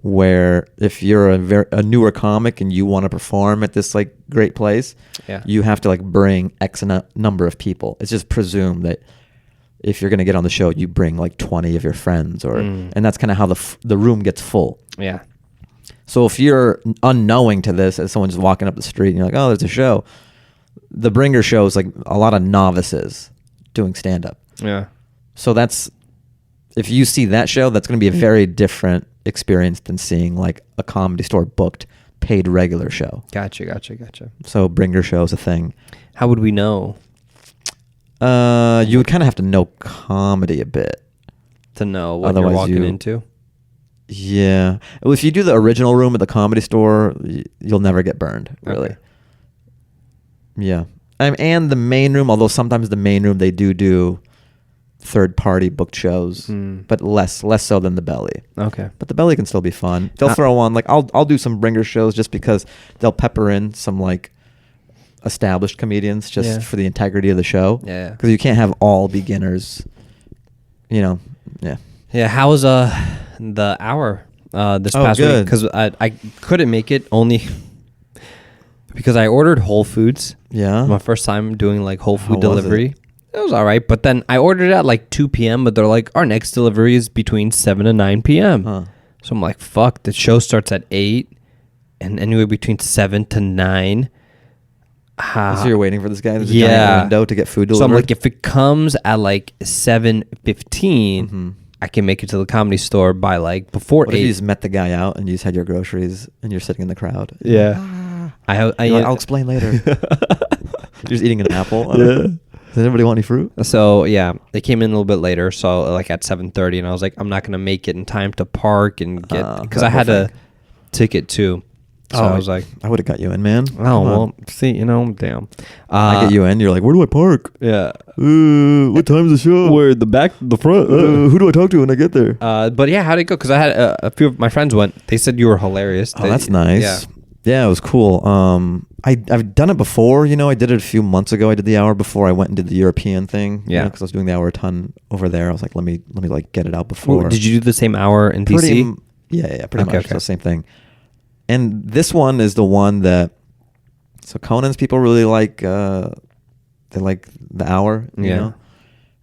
where if you're a newer comic and you want to perform at this like great place, you have to like bring X number of people. It's just presumed that if you're going to get on the show, you bring like 20 of your friends, and that's kind of how the room gets full. Yeah. So if you're unknowing to this, as someone just walking up the street and you're like, oh, there's a show, the bringer show is like a lot of novices doing stand-up. Yeah. So if you see that show, that's going to be a very different experience than seeing like a Comedy Store booked paid regular show. Gotcha. So bringer show is a thing. How would we know? You would kind of have to know comedy a bit to know what you're walking into. Yeah. Well, if you do the original room at the Comedy Store, you'll never get burned, really. Okay. Yeah. And the main room, although sometimes the main room, they do third-party booked shows, but less so than the Belly. Okay. But the Belly can still be fun. They'll throw on, like, I'll do some bringer shows just because they'll pepper in some, like, established comedians just for the integrity of the show. Yeah. Because you can't have all beginners, Yeah. Yeah, how was the hour this past week? Because I couldn't make it only because I ordered Whole Foods. Yeah. My first time doing like Whole Food How delivery. It was all right, but then I ordered it at like 2 p.m., but they're like, our next delivery is between 7 and 9 p.m. Huh. So I'm like, fuck, the show starts at 8 and anywhere between 7 to 9. So you're waiting for this guy in the Yeah. giant window to get food delivered? So I'm like, if it comes at like 7:15, I can make it to the Comedy Store by like before What 8. if you just met the guy out and you just had your groceries and you're sitting in the crowd? Yeah. I'll explain later. You're just eating an apple. Yeah. Does anybody want any fruit? So yeah, they came in a little bit later. So like at 7:30, and I was like, I'm not gonna make it in time to park and get because I had a ticket too. So I was like, I would have got you in, man. oh well, see, damn. I get you in. You're like, where do I park? Yeah. What time's the show? Where the back, the front. Who do I talk to when I get there? But yeah, how'd it go? Because I had a few of my friends went. They said you were hilarious. Oh, that's nice. Yeah, it was cool. I've done it before. I did it a few months ago. I did the hour before I went and did the European thing. Yeah, because I was doing the hour a ton over there. I was like, let me like get it out before. Well, did you do the same hour in DC? Pretty much. So same thing. And this one is the one that, so Conan's people really like, they like the hour, you know?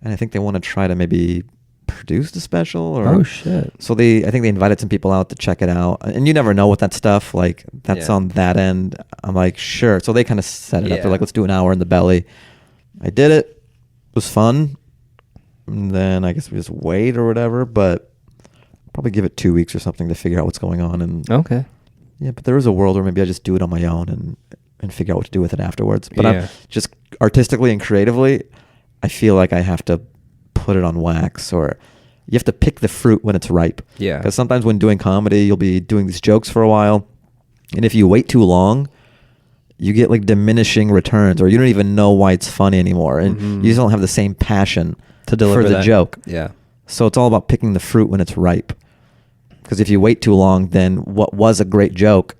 And I think they want to try to maybe produce the special or. Oh shit. So I think they invited some people out to check it out. And you never know with that stuff, like that's on that end. I'm like, sure. So they kind of set it up. They're like, let's do an hour in the Belly. I did it. It was fun. And then I guess we just wait or whatever, but probably give it 2 weeks or something to figure out what's going on. And okay. Yeah, but there is a world where maybe I just do it on my own and figure out what to do with it afterwards. But I'm just artistically and creatively, I feel like I have to put it on wax, or you have to pick the fruit when it's ripe. Yeah. Because sometimes when doing comedy, you'll be doing these jokes for a while, and if you wait too long, you get like diminishing returns, or you don't even know why it's funny anymore, and you just don't have the same passion to deliver for the joke. Yeah. So it's all about picking the fruit when it's ripe. Because if you wait too long, then what was a great joke,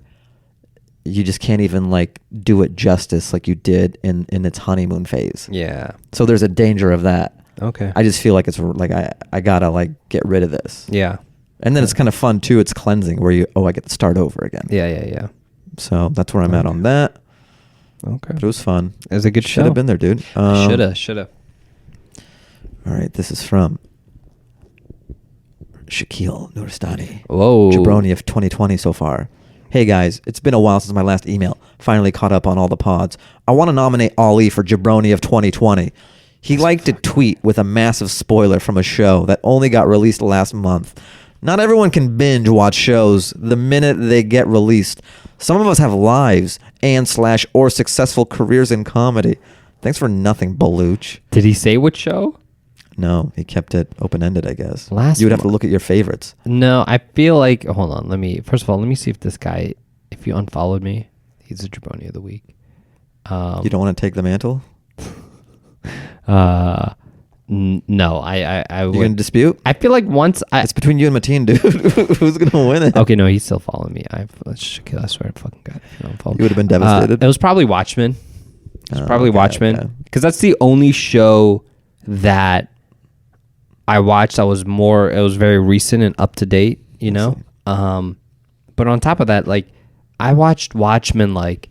you just can't even like do it justice like you did in its honeymoon phase. Yeah. So there's a danger of that. Okay. I just feel like it's like I gotta like get rid of this. Yeah. And then it's kind of fun too. It's cleansing where I get to start over again. Yeah. So that's where I'm at on that. Okay. But it was fun. It was a good show. Should have been there, dude. Shoulda. All right. This is from Shaquille Nuristani. Whoa. Jabroni of 2020 so far. Hey guys, it's been a while since my last email. Finally caught up on all the pods. I want to nominate Ali for Jabroni of 2020. He liked to tweet with a massive spoiler from a show that only got released last month. Not everyone can binge watch shows the minute they get released. Some of us have lives or successful careers in comedy. Thanks for nothing, Baluch. Did he say which show? No, he kept it open-ended, I guess. You would have to look at your favorites. No, I feel like... Hold on. First of all, let me see if this guy... If you unfollowed me, he's a Jabroni of the week. You don't want to take the mantle? No, I would... You going to dispute? I feel like once I... It's between you and Mateen, dude. Who's going to win it? Okay, no, he's still following me. I swear to fucking God. If you don't follow You would have been devastated. It was probably Watchmen. Watchmen. Okay. Because that's the only show that I watched that was it was very recent and up to date, you know? But on top of that, like, I watched Watchmen like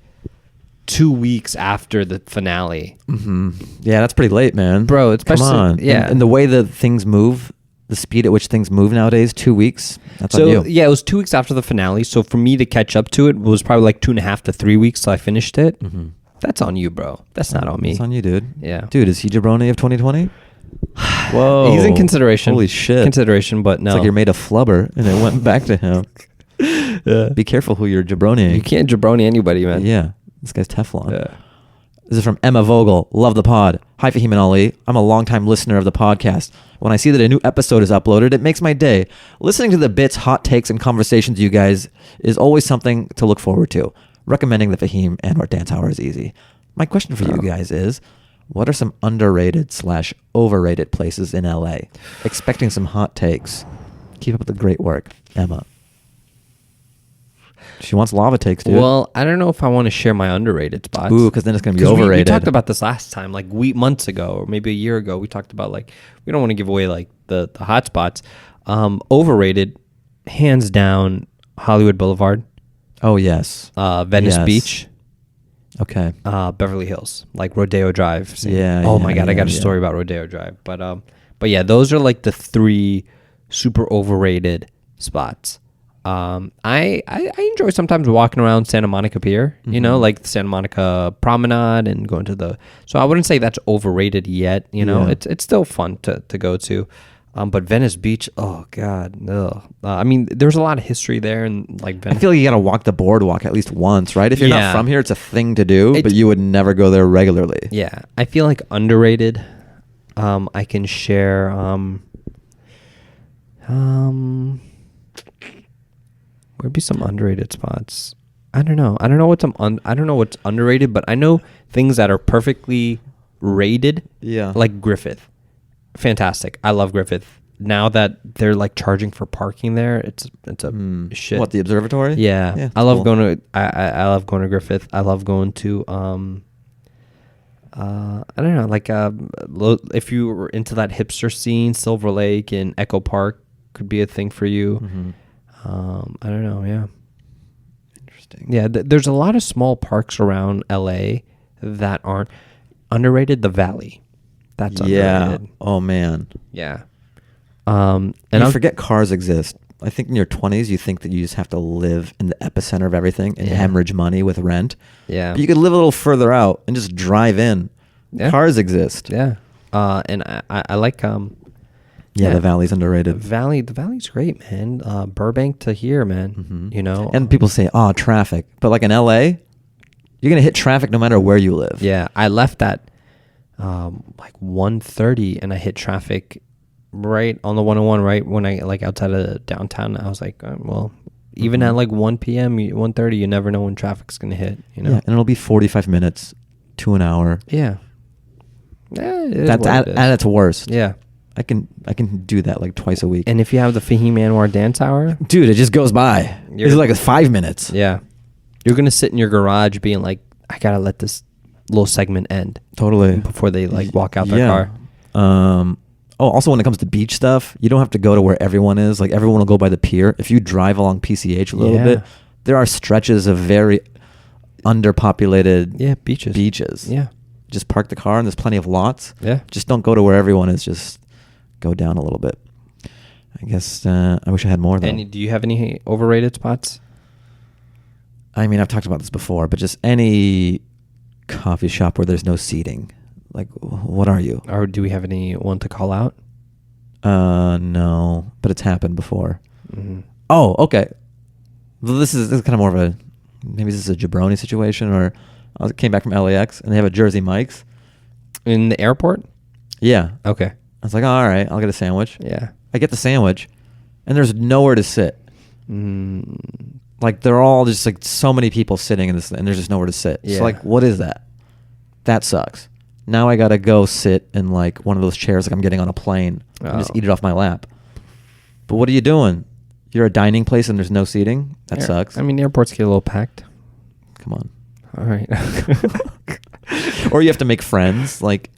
2 weeks after the finale. Yeah, that's pretty late, man. Bro, especially, come on. yeah. And the way that things move, the speed at which things move nowadays, 2 weeks. That's on you. Yeah, it was 2 weeks after the finale. So for me to catch up to it was probably like 2.5 to 3 weeks till I finished it. That's on you, bro. That's not on me. It's on you, dude. Yeah. Dude, is he jabroni of 2020? Whoa. He's in consideration. Holy shit. Consideration, but no. It's like you're made of flubber and it went back to him. Be careful who you're jabroniing. You can't jabroni anybody, man. Yeah. This guy's Teflon. Yeah. This is from Emma Vogel. Love the pod. Hi, Fahim and Ali. I'm a longtime listener of the podcast. When I see that a new episode is uploaded, it makes my day. Listening to the bits, hot takes, and conversations you guys is always something to look forward to. Recommending the Fahim Anwar Dance Hour is easy. My question for you guys is, what are some underrated/overrated places in LA? Expecting some hot takes. Keep up the great work, Emma. She wants lava takes, dude. Well, I don't know if I want to share my underrated spots. Ooh, because then it's going to be overrated. We talked about this last time, like months ago, or maybe a year ago. We talked about, like, we don't want to give away like the hot spots. Overrated, hands down, Hollywood Boulevard. Oh, yes. Venice Yes. Beach. Okay. Beverly Hills, like Rodeo Drive. Yeah, Oh yeah, my God, I got a yeah. story about Rodeo Drive. But yeah, those are like the 3 super overrated spots. I enjoy sometimes walking around Santa Monica Pier, you know, like the Santa Monica Promenade and going to so I wouldn't say that's overrated yet, you know. Yeah. It's still fun to go to. But Venice Beach, oh God, no. I mean, there's a lot of history there, and like Venice. I feel like you got to walk the boardwalk at least once, right? If you're Yeah. not from here, it's a thing to do, It's- but you would never go there regularly. Yeah, I feel like underrated. I can share. Where'd be some underrated spots? I don't know. I don't know what's underrated, but I know things that are perfectly rated. Yeah. Like Griffith, fantastic. I love Griffith. Now that they're like charging for parking there, it's a shit. What, the observatory? Yeah, I love going to. I love going to Griffith. I love going to. I don't know, like if you were into that hipster scene, Silver Lake and Echo Park could be a thing for you. I don't know. Yeah. Interesting. Yeah. There's a lot of small parks around LA that aren't underrated. The Valley. That's underrated. Oh, man. Yeah. And And you forget cars exist. I think in your 20s, you think that you just have to live in the epicenter of everything and hemorrhage money with rent. Yeah. But you could live a little further out and just drive in. Yeah. Cars exist. Yeah. And I like Yeah, the Valley's underrated. The Valley's great, man. Burbank to here, man. You know. And people say, oh, traffic. But like in LA, you're going to hit traffic no matter where you live. Yeah, I left at like 1:30 and I hit traffic right on the 101 right when I like outside of downtown. I was like, well, even at like 1 p.m., 1:30, you never know when traffic's going to hit, you know. Yeah, and it'll be 45 minutes to an hour. Yeah. That's at its worst. Yeah. I can do that like twice a week. And if you have the Fahim Anwar Dance Hour, dude, it just goes by. It's like 5 minutes. yeah, you're going to sit in your garage being like, I got to let this little segment end Totally. before they like walk out their car. Also when it comes to beach stuff, you don't have to go to where everyone is. Like everyone will go by the pier. If you drive along PCH a little bit, there are stretches of very underpopulated beaches. Yeah. Just park the car and there's plenty of lots. Yeah. Just don't go to where everyone is. Just go down a little bit. I guess I wish I had more though. Do you have any overrated spots? I mean, I've talked about this before, but just any coffee shop where there's no seating. Like, what are you? Or do we have anyone to call out? No, but it's happened before. Oh, okay. Well, this is kind of more of a, maybe this is a jabroni situation, or I came back from LAX and they have a Jersey Mike's. In the airport? Yeah. Okay. I was like, oh, all right, I'll get a sandwich. Yeah. I get the sandwich and there's nowhere to sit. Like they're all just like so many people sitting in this and there's just nowhere to sit. Yeah. So like, what is that? That sucks. Now I got to go sit in like one of those chairs like I'm getting on a plane and just eat it off my lap. But what are you doing? You're a dining place and there's no seating? That sucks. I mean, airports get a little packed. Come on. All right. Or you have to make friends. Like,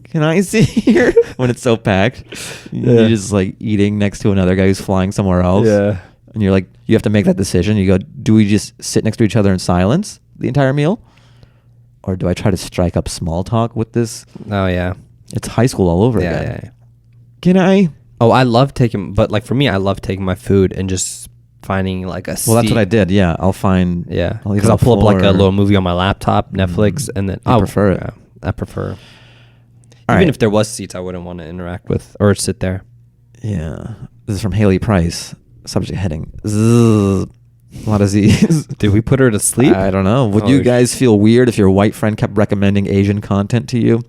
can I sit here? When it's so packed. Yeah. You're just like eating next to another guy who's flying somewhere else. Yeah. and you're like, you have to make that decision. You go, do we just sit next to each other in silence the entire meal? Or do I try to strike up small talk with this? Oh, yeah. It's high school all over Yeah, again. yeah. Can I? Oh, I love taking, but like for me, I love taking my food and just finding like a seat. Well, that's what I did. Yeah, I'll find. Yeah, I'll, because I'll pull up like a little movie on my laptop, Netflix, and then I prefer it. Yeah, I prefer. All Even right. if there was seats, I wouldn't want to interact with or sit there. Yeah. This is from Haley Price. Subject heading. Zzz. A lot of Z's. Did we put her to sleep? I don't know. Would Oh, you guys feel weird if your white friend kept recommending Asian content to you?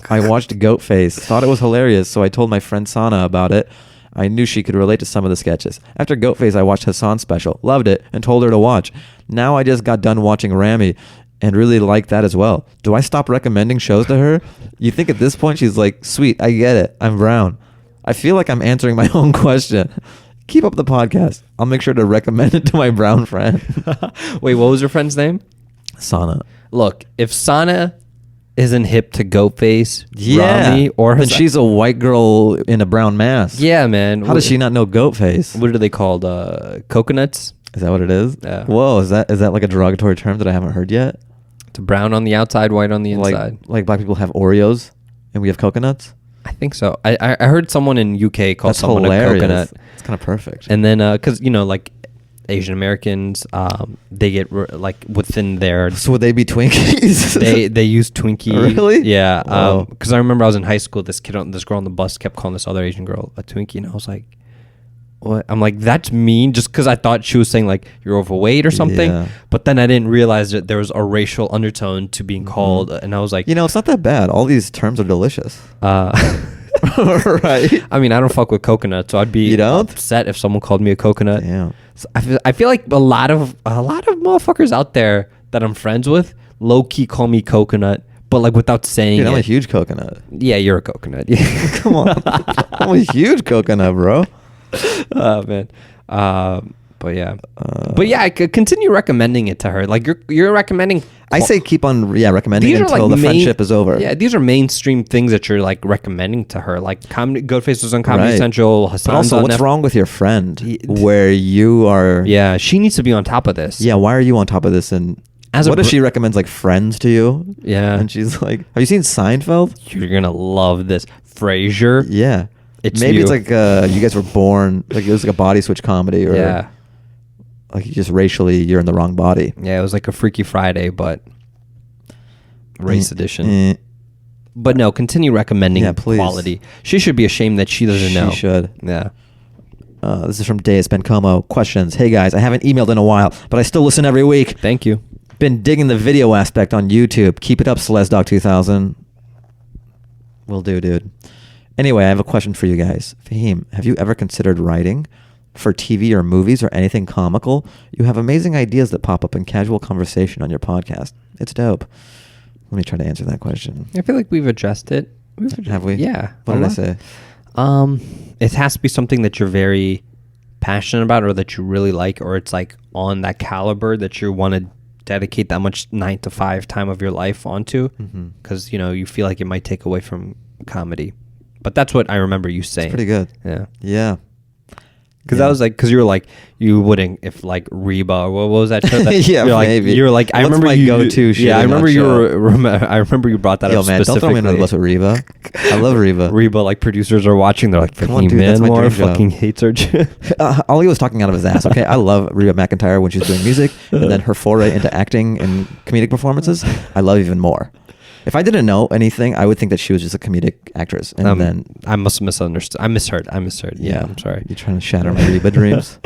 I watched Goatface, thought it was hilarious, so I told my friend Sana about it. I knew she could relate to some of the sketches. After Goatface, I watched Hassan's special, loved it, and told her to watch. Now I just got done watching Rami and really like that as well. Do I stop recommending shows to her? You think at this point she's like, sweet, I get it. I'm brown. I feel like I'm answering my own question. Keep up the podcast. I'll make sure to recommend it to my brown friend. Wait, what was your friend's name? Sana. Look, if Sana isn't hip to Goatface, Yeah. Rami, or then she's a white girl in a brown mask. yeah, man. How does she not know Goatface? What are they called? Coconuts. Is that what it is? Yeah. Whoa, is that like a derogatory term that I haven't heard yet? It's brown on the outside, white on the inside. Like black people have Oreos and we have coconuts? I think so. I heard someone in UK call That's someone hilarious. a coconut. It's kind of perfect. And then, because, like Asian Americans, they get like within their, So would they be Twinkies? they use Twinkie. Really? Yeah. Whoa. Because I remember I was in high school, this girl on the bus kept calling this other Asian girl a Twinkie. And I was like, what? I'm like, that's mean, just because I thought she was saying like you're overweight or something. Yeah. But then I didn't realize that there was a racial undertone to being called. And I was like, It's not that bad. All these terms are delicious. Right? I mean, I don't fuck with coconut, so I'd be You don't? upset if someone called me a coconut. Damn. So I feel like a lot of motherfuckers out there that I'm friends with low key call me coconut, but like without saying Dude, I'm a it. huge coconut. Yeah, you're a coconut. Yeah. Come on. I'm a huge coconut, bro. Oh man. But yeah. I could continue recommending it to her. Like you're recommending. I say keep on recommending These are until like the friendship is over. Yeah, these are mainstream things that you're like recommending to her. Like Goatface was on Comedy Right. Central. But Hassan's also, on what's Netflix. wrong with your friend where you are... Yeah, she needs to be on top of this. Yeah, why are you on top of this? And what if she recommends like Friends to you? Yeah. And she's like, have you seen Seinfeld? You're gonna love this. Frasier. Yeah. It's Maybe you. it's like you guys were born, like it was like a body switch comedy or Yeah. like you just racially, you're in the wrong body. Yeah, it was like a Freaky Friday, but race edition. Eh. But no, continue recommending Yeah, please. quality. She should be ashamed that she doesn't know. She should. Yeah. This is from Deus Bencomo. Questions. Hey guys, I haven't emailed in a while, but I still listen every week. Thank you. Been digging the video aspect on YouTube. Keep it up, CelesteDog2000. Will do, dude. Anyway, I have a question for you guys. Fahim, have you ever considered writing for TV or movies or anything comical? You have amazing ideas that pop up in casual conversation on your podcast. It's dope. Let me try to answer that question. I feel like we've addressed it. Have we? Yeah. What did I say? It has to be something that you're very passionate about or that you really like, or it's like on that caliber that you want to dedicate that much 9 to 5 time of your life onto, because you feel like it might take away from comedy. But that's what I remember you saying. It's pretty good. Yeah. Yeah. Because I was like, because you were like, you wouldn't if like Reba or what was that show? That, Yeah, you're like, maybe. You're like, I What's remember my you. go-to shit Yeah, I in remember that you show? were. I remember you brought that Yo, up man, don't throw me specifically. under the bus with Reba. I love Reba. Reba, like producers are watching. They're like, Come on, Fahim dude, that's my Anwar dream job. fucking hates our shit. Ali was talking out of his ass, okay? I love Reba McEntire when she's doing music, and then her foray into acting and comedic performances, I love even more. If I didn't know anything, I would think that she was just a comedic actress. And then... I must have misunderstood. I misheard. Yeah, I'm sorry. You're trying to shatter my Reba dreams.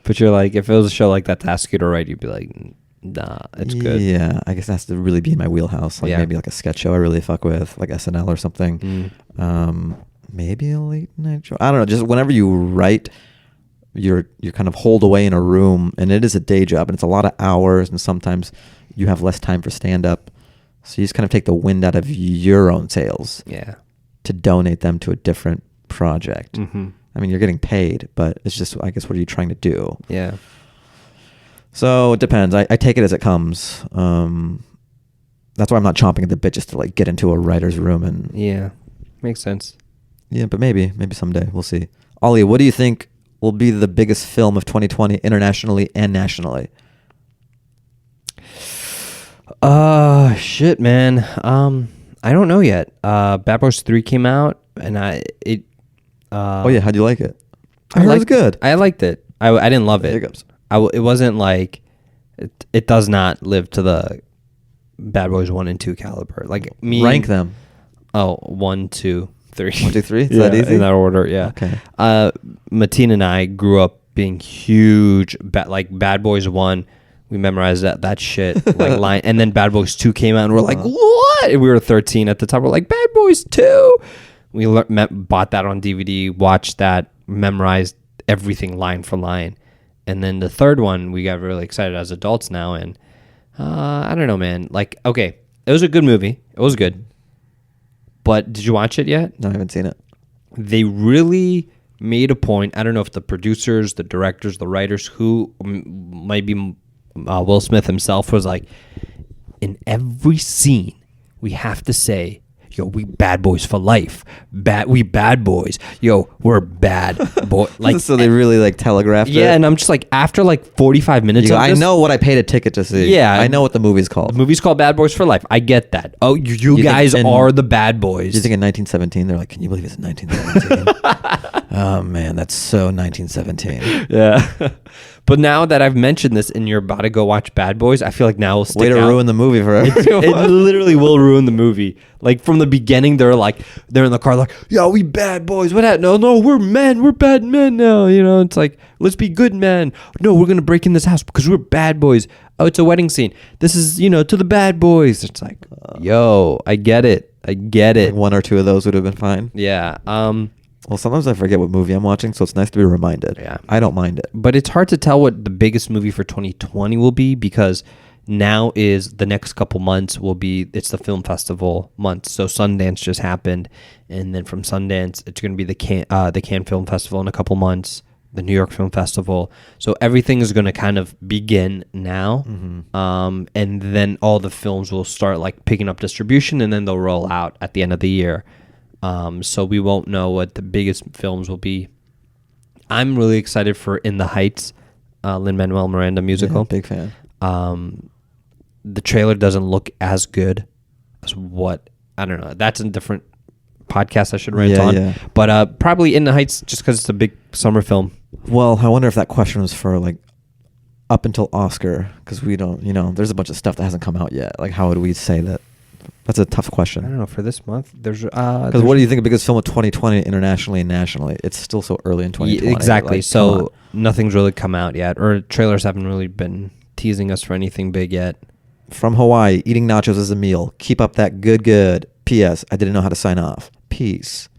But you're like, if it was a show like that to ask you to write, you'd be like, nah, it's good. Yeah, I guess it has to really be in my wheelhouse. Like maybe like a sketch show I really fuck with, like SNL or something. Maybe a late night show. I don't know. Just whenever you write, you're kind of holed away in a room, and it is a day job, and it's a lot of hours, and sometimes you have less time for stand-up. So you just kind of take the wind out of your own sails. Yeah. To donate them to a different project. Mm-hmm. I mean, you're getting paid, but it's just, I guess, what are you trying to do? Yeah. So it depends. I take it as it comes. That's why I'm not chomping at the bit just to like get into a writer's room and... Yeah. Makes sense. Yeah, but maybe someday. We'll see. Ollie, what do you think will be the biggest film of 2020 internationally and nationally? Shit, man. I don't know yet. Bad Boys 3 came out, and oh yeah, how'd you like it? I heard it was good. I liked it. I didn't love it. Hiccups. It wasn't like it does not live to the Bad Boys 1 and 2 caliber. Like me, rank them. Oh, 1, 2, 3. 1, 2, 3. Is Yeah, that easy? in that order? Yeah. Okay. Mateen and I grew up being huge. Like Bad Boys 1, we memorized that shit like line, and then Bad Boys 2 came out, and we're like, what? And we were 13 at the time. We're like, Bad Boys 2. We bought that on DVD, watched that, memorized everything line for line. And then the third one, we got really excited as adults now. And I don't know, man. Like, okay, it was a good movie. It was good. But did you watch it yet? No, I haven't seen it. They really made a point. I don't know if the producers, the directors, the writers, who might be Will Smith himself, was like, in every scene, we have to say, yo, we bad boys for life. We bad boys. Yo, we're bad boy. Like, so they really like telegraphed it. Yeah, and I'm just like, after like 45 minutes of I this, know what I paid a ticket to see. Yeah. I know what the movie's called. the movie's called Bad Boys for Life. I get that. Oh, you guys are the bad boys. Do you think in 1917 they're like, can you believe it's 1917? Oh man, that's so 1917. Yeah. But now that I've mentioned this and you're about to go watch Bad Boys, I feel like now we'll stick Way to out. ruin the movie for everyone. It literally will ruin the movie. Like from the beginning, they're in the car like, yo, we bad boys. What happened? No, we're men. We're bad men now. You know, it's like, let's be good men. No, we're going to break in this house because we're bad boys. Oh, it's a wedding scene. This is, to the bad boys. It's like, yo, I get it. Like one or two of those would have been fine. Yeah. Well, sometimes I forget what movie I'm watching, so it's nice to be reminded. Yeah. I don't mind it. But it's hard to tell what the biggest movie for 2020 will be, because now is the next couple months it's the film festival months. So Sundance just happened, and then from Sundance it's going to be the Cannes Film Festival in a couple months, the New York Film Festival. So everything is going to kind of begin now, and then all the films will start like picking up distribution, and then they'll roll out at the end of the year. So we won't know what the biggest films will be. I'm really excited for In the Heights, Lin-Manuel Miranda musical. Yeah, big fan. The trailer doesn't look as good as what, I don't know. That's a different podcast I should rant on. Yeah. But probably In the Heights, just because it's a big summer film. Well, I wonder if that question was for like up until Oscar, because we don't, there's a bunch of stuff that hasn't come out yet. Like, how would we say that? That's a tough question. I don't know. For this month, there's because what do you think of biggest film of 2020 internationally and nationally? It's still so early in 2020. Exactly. Like, so nothing's really come out yet, or trailers haven't really been teasing us for anything big yet. From Hawaii, eating nachos as a meal. Keep up that good. P.S. I didn't know how to sign off. Peace.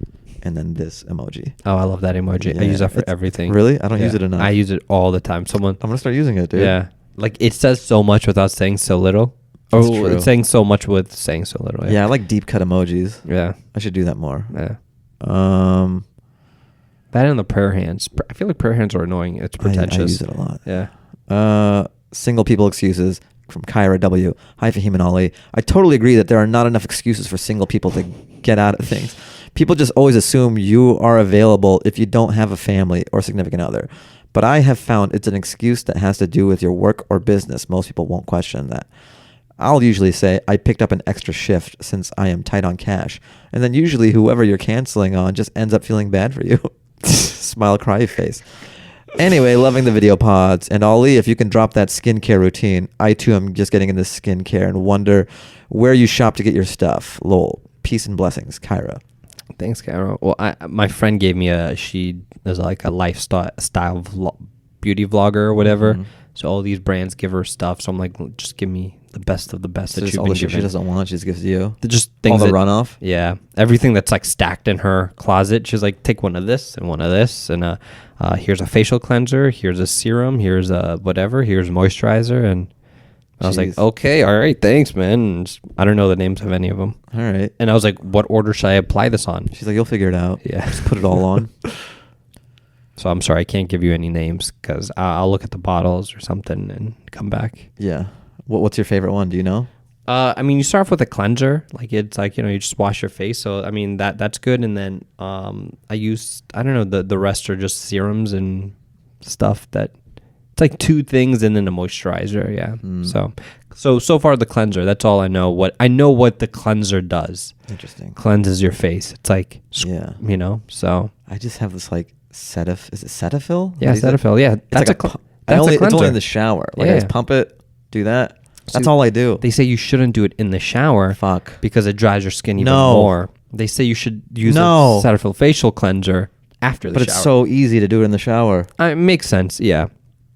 And then this emoji. Oh, I love that emoji. Yeah, I use that for everything. Really? I don't use it enough. I use it all the time. I'm gonna start using it, dude. Yeah. Like, it says so much without saying so little. That's true. It's saying so much with saying so little. Yeah, I like deep cut emojis. Yeah. I should do that more. Yeah. That and the prayer hands. I feel like prayer hands are annoying. It's pretentious. I use it a lot. Yeah. Single people excuses from Kyra W. Hi, Fahim and Ali. I totally agree that there are not enough excuses for single people to get out of things. People just always assume you are available if you don't have a family or significant other. But I have found it's an excuse that has to do with your work or business. Most people won't question that. I'll usually say, I picked up an extra shift since I am tight on cash. And then usually whoever you're canceling on just ends up feeling bad for you. Smile, cry face. Anyway, loving the video pods. And Ali, if you can drop that skincare routine. I too am just getting into skincare and wonder where you shop to get your stuff. Lol. Peace and blessings, Kyra. Thanks, Kyra. Well, my friend gave me she is like a lifestyle beauty vlogger or whatever. Mm-hmm. So all these brands give her stuff. So I'm like, just give me the best of the best that you've been given. She doesn't want, she just gives you. Just things all the runoff? Yeah. Everything that's like stacked in her closet. She's like, take one of this and one of this. And here's a facial cleanser. Here's a serum. Here's a whatever. Here's moisturizer. And I was like, okay, all right, thanks, man. And I don't know the names of any of them. All right. And I was like, what order should I apply this on? She's like, you'll figure it out. Yeah. Just put it all on. So I'm sorry, I can't give you any names because I'll look at the bottles or something and come back. Yeah. What's your favorite one? Do you know? I mean, you start off with a cleanser. Like it's like, you just wash your face. So I mean that's good. And then I don't know, the rest are just serums and stuff that it's like 2 things and then a moisturizer. Yeah. So far the cleanser. That's all I know. What the cleanser does. Interesting. Cleanses your face. It's like Yeah. So I just have this like Cetaphil. Is it Cetaphil? yeah, Cetaphil. Yeah, It's like it's only in the shower. Like I just pump it, do that. That's all I do. They say you shouldn't do it in the shower. Fuck. Because it dries your skin even more. They say you should use a Cetaphil facial cleanser after the shower. But it's so easy to do it in the shower. It makes sense, yeah.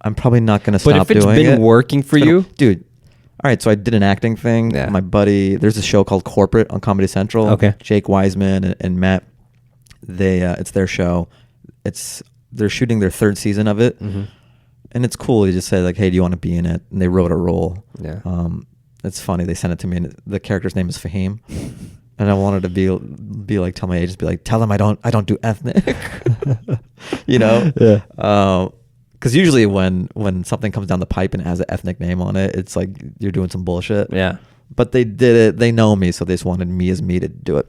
I'm probably not going to stop doing it. But if it's been working for you... Dude, all right, so I did an acting thing. Yeah. My buddy, there's a show called Corporate on Comedy Central. Okay. Jake Wiseman and Matt, it's their show. They're shooting their 3rd season of it. Mm-hmm. And it's cool. You just say like, hey, do you want to be in it? And they wrote a role. Yeah. It's funny. They sent it to me, and the character's name is Fahim. And I wanted to be like, tell my agents, be like, tell them I don't do ethnic. Yeah. Because usually when something comes down the pipe and has an ethnic name on it, it's like you're doing some bullshit. Yeah. But they did it. They know me, so they just wanted me to do it.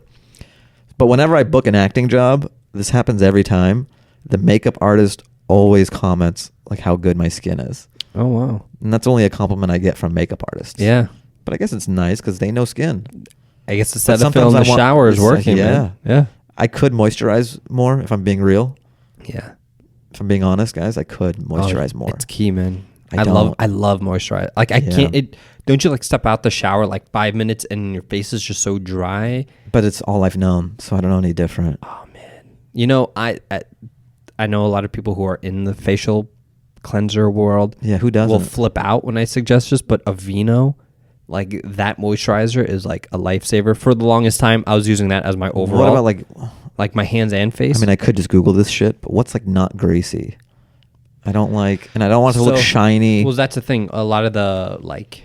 But whenever I book an acting job, this happens every time. The makeup artist always comments like how good my skin is. Oh, wow. And that's only a compliment I get from makeup artists. Yeah. But I guess it's nice because they know skin. I guess the Cetaphil in the shower is working, man. Yeah. I could moisturize more if I'm being real. Yeah. If I'm being honest, guys, I could moisturize more. It's key, man. I love moisturize. Like I can't. Don't you like step out the shower like 5 minutes and your face is just so dry? But it's all I've known, so I don't know any different. Oh man. I know a lot of people who are in the facial cleanser world. Yeah, who doesn't? Will flip out when I suggest this, but Aveeno, like that moisturizer is like a lifesaver. For the longest time, I was using that as my overall. What about like my hands and face? I mean, I could just Google this shit, but what's like not greasy? I don't want it to look shiny. Well, that's the thing. A lot of the like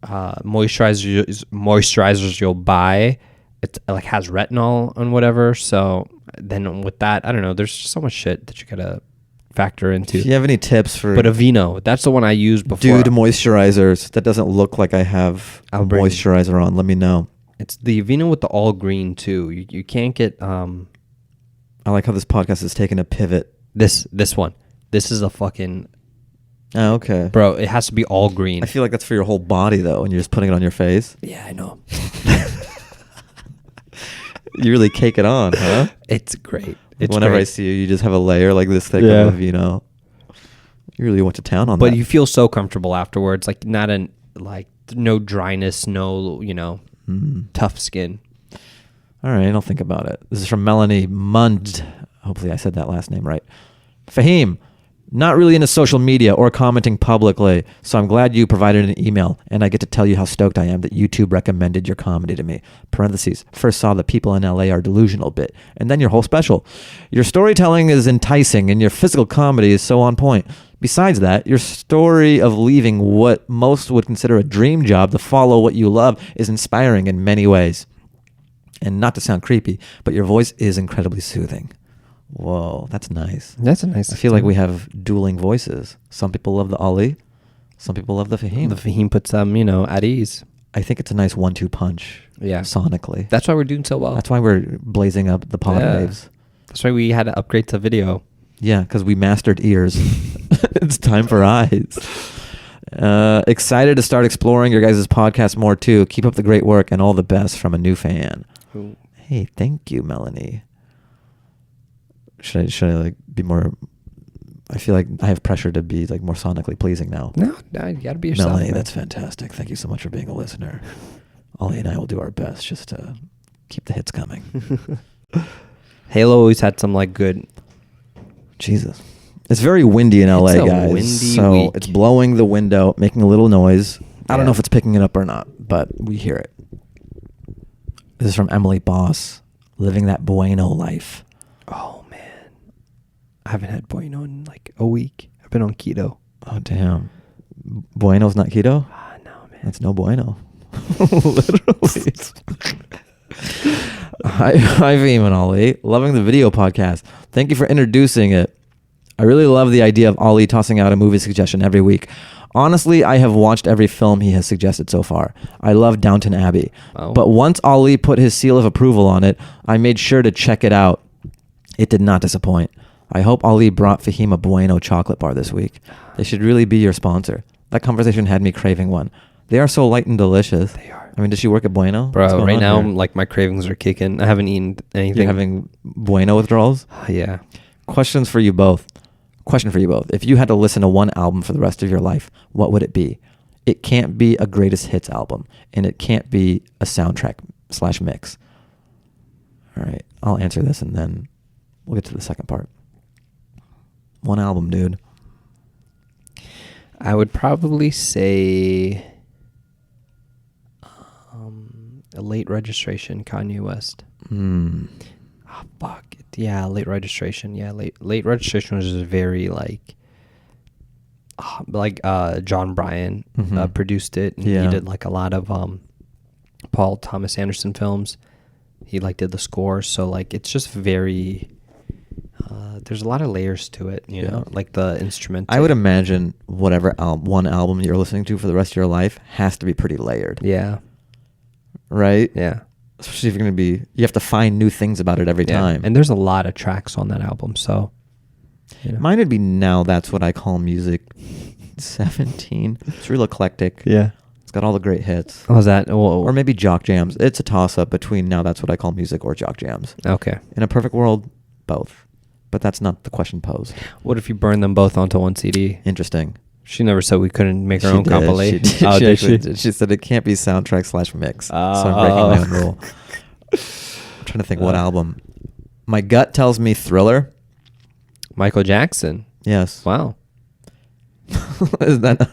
moisturizers you'll buy, it like has retinol and whatever. So then with that, I don't know. There's so much shit that you gotta factor into. Do you have any tips for? But Aveeno, that's the one I used before. Dude, moisturizers that doesn't look like I have a moisturizer on. Let me know. It's the Aveeno with the all green too. You can't get. I like how this podcast is taking a pivot. This one. This is a fucking. Oh, okay. Bro, it has to be all green. I feel like that's for your whole body though, and you're just putting it on your face. Yeah, I know. You really cake it on, huh? It's great. Whenever I see you, you just have a layer like this thick of Aveeno. You really went to town on that. But you feel so comfortable afterwards. Like no dryness, no, tough skin. All right, I'll think about it. This is from Melanie Mund. Hopefully I said that last name right. Fahim, not really into social media or commenting publicly, so I'm glad you provided an email, and I get to tell you how stoked I am that YouTube recommended your comedy to me. Parentheses, first saw that people in LA are delusional bit, and then your whole special. Your storytelling is enticing, and your physical comedy is so on point. Besides that, your story of leaving what most would consider a dream job to follow what you love is inspiring in many ways. And not to sound creepy, but your voice is incredibly soothing. Whoa, that's nice. That's a nice. I feel like we have dueling voices. Some people love the Ali, some people love the Fahim. The Fahim puts them, at ease. I think it's a nice 1-2 punch. Yeah, sonically. That's why we're doing so well. That's why we're blazing up the pod waves. That's why we had to upgrade to video. Yeah, because we mastered ears. It's time for eyes. Excited to start exploring your guys' podcast more too. Keep up the great work and all the best from a new fan. Ooh. Hey, thank you, Melanie. Should I like be more? I feel like I have pressure to be like more sonically pleasing now. No, you gotta be yourself. Melanie, man. that's fantastic. Thank you so much for being a listener. Ollie and I will do our best just to keep the hits coming. Halo always had some like good. Jesus, it's very windy in LA, guys. Windy so week. It's blowing the window, making a little noise. I don't know if it's picking it up or not, but we hear it. This is from Emily Boss, living that bueno life. Oh man, I haven't had bueno in like a week. I've been on keto. Oh damn, bueno's not keto? No man, that's no bueno. Literally. Hi Fahim and Ollie, loving the video podcast. Thank you for introducing it. I really love the idea of Ollie tossing out a movie suggestion every week. Honestly, I have watched every film he has suggested so far. I love Downton Abbey. Oh. But once Ali put his seal of approval on it, I made sure to check it out. It did not disappoint. I hope Ali brought Fahim a Bueno chocolate bar this week. They should really be your sponsor. That conversation had me craving one. They are so light and delicious. They are. I mean, does she work at Bueno? What's Bro, going right on now, here? like, my cravings are kicking. I haven't eaten anything. You're having Bueno withdrawals? Yeah. Question for you both. If you had to listen to one album for the rest of your life, what would it be? It can't be a greatest hits album, and it can't be a soundtrack/mix. All right, I'll answer this, and then we'll get to the second part. One album, dude. I would probably say a Late Registration, Kanye West. Hmm. Oh, fuck it. Yeah, Late Registration. Yeah, late Registration was just very like John Bryan produced it. And Yeah. He did like a lot of Paul Thomas Anderson films. He like did the score, so like it's just very. There's a lot of layers to it, you know, like the instrumental. I would imagine whatever one album you're listening to for the rest of your life has to be pretty layered. Yeah. Right? Yeah. Especially if you're going to be, you have to find new things about it every time. And there's a lot of tracks on that album, so. You know. Mine would be Now That's What I Call Music 17. It's real eclectic. Yeah. It's got all the great hits. How's that? Or maybe Jock Jams. It's a toss-up between Now That's What I Call Music or Jock Jams. Okay. In a perfect world, both. But that's not the question posed. What if you burn them both onto one CD? Interesting. She never said we couldn't make our own She compilation. did. Oh, she did actually she? did. She said it can't be soundtrack/mix. So I'm breaking my own rule. I'm trying to think what album. My gut tells me Thriller. Michael Jackson. Yes. Wow. Is that...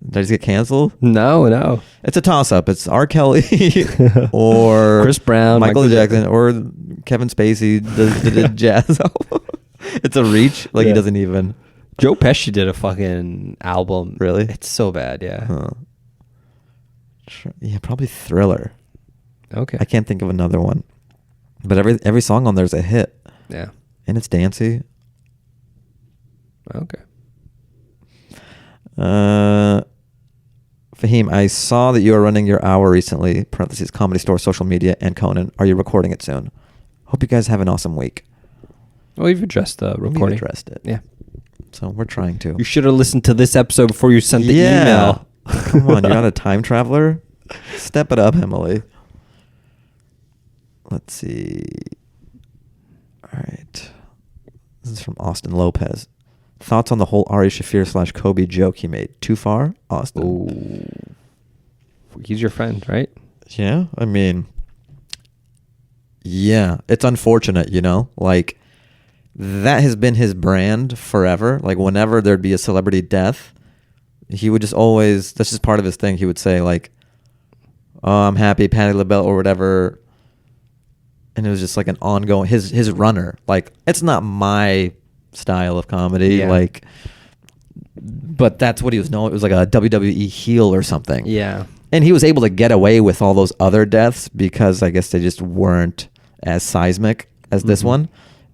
Did I just get canceled? No. It's a toss-up. It's R. Kelly or Chris Brown, Michael Jackson, or Kevin Spacey did jazz album. It's a reach. Like he doesn't even. Joe Pesci did a fucking album. Really? It's so bad, yeah. Huh. Yeah, probably Thriller. Okay. I can't think of another one. But every song on there's a hit. Yeah. And it's dancey. Okay. Fahim, I saw that you are running your hour recently, parentheses, Comedy Store, social media, and Conan. Are you recording it soon? Hope you guys have an awesome week. Well, you've addressed the recording. We've addressed it. Yeah. So we're trying to. You should have listened to this episode before you sent the email. Come on, you're not a time traveler? Step it up, Emily. Let's see. All right. This is from Austin Lopez. Thoughts on the whole Ari Shaffir / Kobe joke he made? Too far, Austin? Ooh. He's your friend, right? Yeah, I mean, yeah, it's unfortunate, you know? Like, that has been his brand forever. Like, whenever there'd be a celebrity death, he would just always, that's just part of his thing. He would say, like, oh, I'm happy, Patti LaBelle, or whatever. And it was just like an ongoing, his runner. Like, it's not my style of comedy, like, but that's what he was known. It was like a WWE heel or something. Yeah. And he was able to get away with all those other deaths because I guess they just weren't as seismic as this one.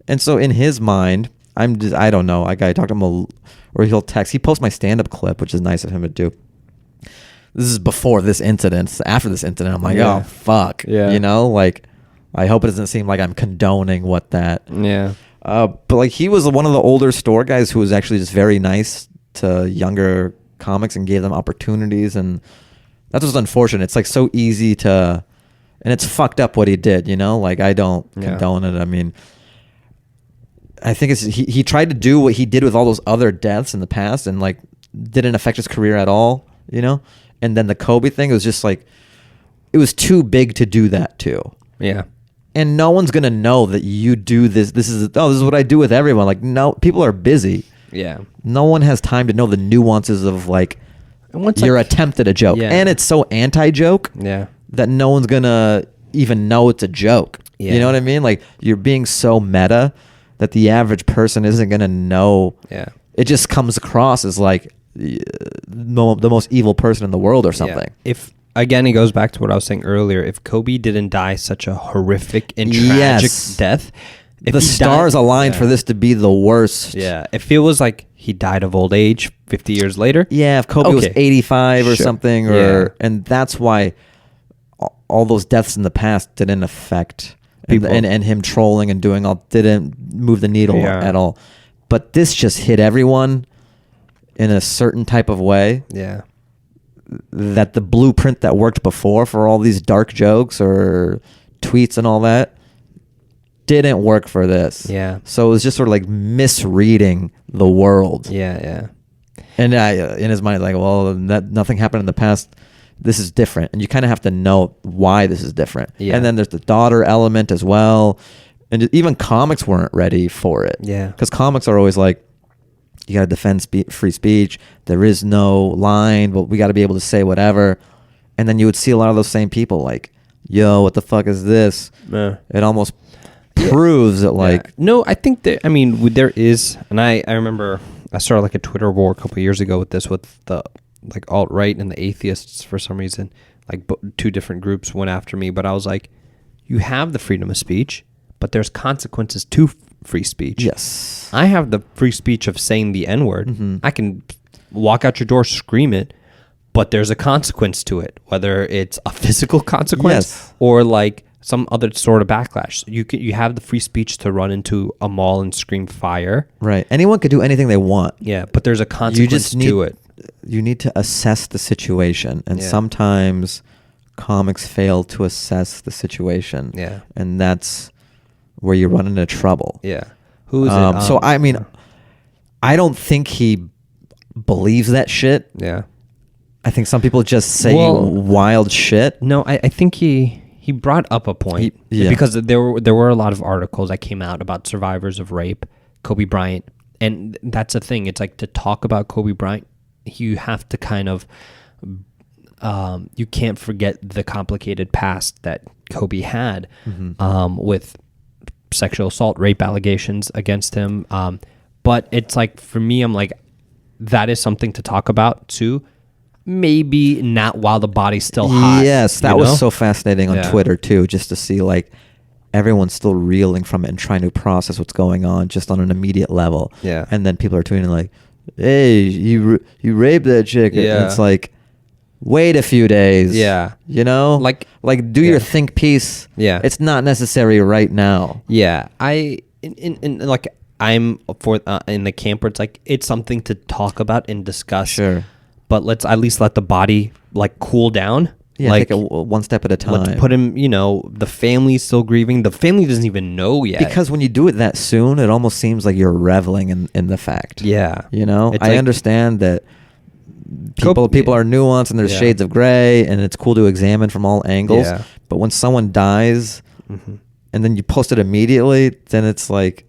And so in his mind, I don't know. I talked to him, or he'll text. He posts my stand-up clip, which is nice of him to do. This is before this incident. After this incident, I'm like, oh, fuck. Yeah. You know, like, I hope it doesn't seem like I'm condoning what that. Yeah. But like he was one of the older store guys who was actually just very nice to younger comics and gave them opportunities, and that's what's unfortunate. It's like so easy to, and it's fucked up what he did, you know? Like I don't condone it. I mean, I think it's he tried to do what he did with all those other deaths in the past and like didn't affect his career at all, you know? And then the Kobe thing, it was just like, it was too big to do that too. Yeah. And no one's going to know that you do this. This is what I do with everyone. Like, no, people are busy. Yeah. No one has time to know the nuances of like your attempt at a joke. Yeah. And it's so anti-joke that no one's going to even know it's a joke. Yeah. You know what I mean? Like you're being so meta that the average person isn't going to know. Yeah. It just comes across as like the most evil person in the world or something. Yeah. Again, it goes back to what I was saying earlier. If Kobe didn't die such a horrific and tragic death, if the stars aligned for this to be the worst. Yeah. If it was like he died of old age 50 years later. Yeah, if Kobe was Okay. 85 or Sure. something, and that's why all those deaths in the past didn't affect People. and him trolling and doing all didn't move the needle Yeah. at all. But this just hit everyone in a certain type of way Yeah. that the blueprint that worked before for all these dark jokes or tweets and all that didn't work for this. Yeah. So it was just sort of like misreading the world. Yeah. And in his mind, like, well, nothing happened in the past. This is different. And you kind of have to know why this is different. Yeah. And then there's the daughter element as well. And even comics weren't ready for it. Yeah. Because comics are always like, you got to defend free speech. There is no line, but we got to be able to say whatever. And then you would see a lot of those same people like, yo, what the fuck is this? It almost proves that like... No, I think that, I mean, there is, and I remember I started like a Twitter war a couple of years ago with this, with the like alt-right and the atheists for some reason. Like two different groups went after me, but I was like, you have the freedom of speech, but there's consequences to free speech. Yes. I have the free speech of saying the N-word. Mm-hmm. I can walk out your door, scream it, but there's a consequence to it, whether it's a physical consequence Yes. or like some other sort of backlash. You have the free speech to run into a mall and scream fire. Right. Anyone could do anything they want. Yeah, but there's a consequence to it. You need to assess the situation. And Yeah. sometimes comics fail to assess the situation. Yeah. And that's where you run into trouble. Yeah. Who is it? So, I mean, I don't think he believes that shit. Yeah. I think some people just say Well, wild shit. No, I think he brought up a point Yeah. because there were a lot of articles that came out about survivors of rape, Kobe Bryant, and that's the thing. It's like to talk about Kobe Bryant, you have to kind of you can't forget the complicated past that Kobe had with sexual assault, rape allegations against him. But it's like for me, I'm like that is something to talk about too. Maybe not while the body's still hot. Yes, that you know? was so fascinating on Yeah. Twitter too, just to see like everyone's still reeling from it and trying to process what's going on just on an immediate level. Yeah. And then people are tweeting like, "Hey, you raped that chick." And Yeah. it's like, wait a few days. Yeah. You know? Like do yeah. your think piece. Yeah. It's not necessary right now. Yeah, in like I'm for in the camp where it's like it's something to talk about and discuss. Sure. But let's at least let the body like cool down. Yeah, like take it one step at a time. let's put him. You know, the family's still grieving. The family doesn't even know yet. Because when you do it that soon, it almost seems like you're reveling in the fact. yeah, You know, It's I like- understand that Kobe- people are nuanced and there's Yeah. shades of gray and it's cool to examine from all angles. Yeah. But when someone dies and then you post it immediately, then it's like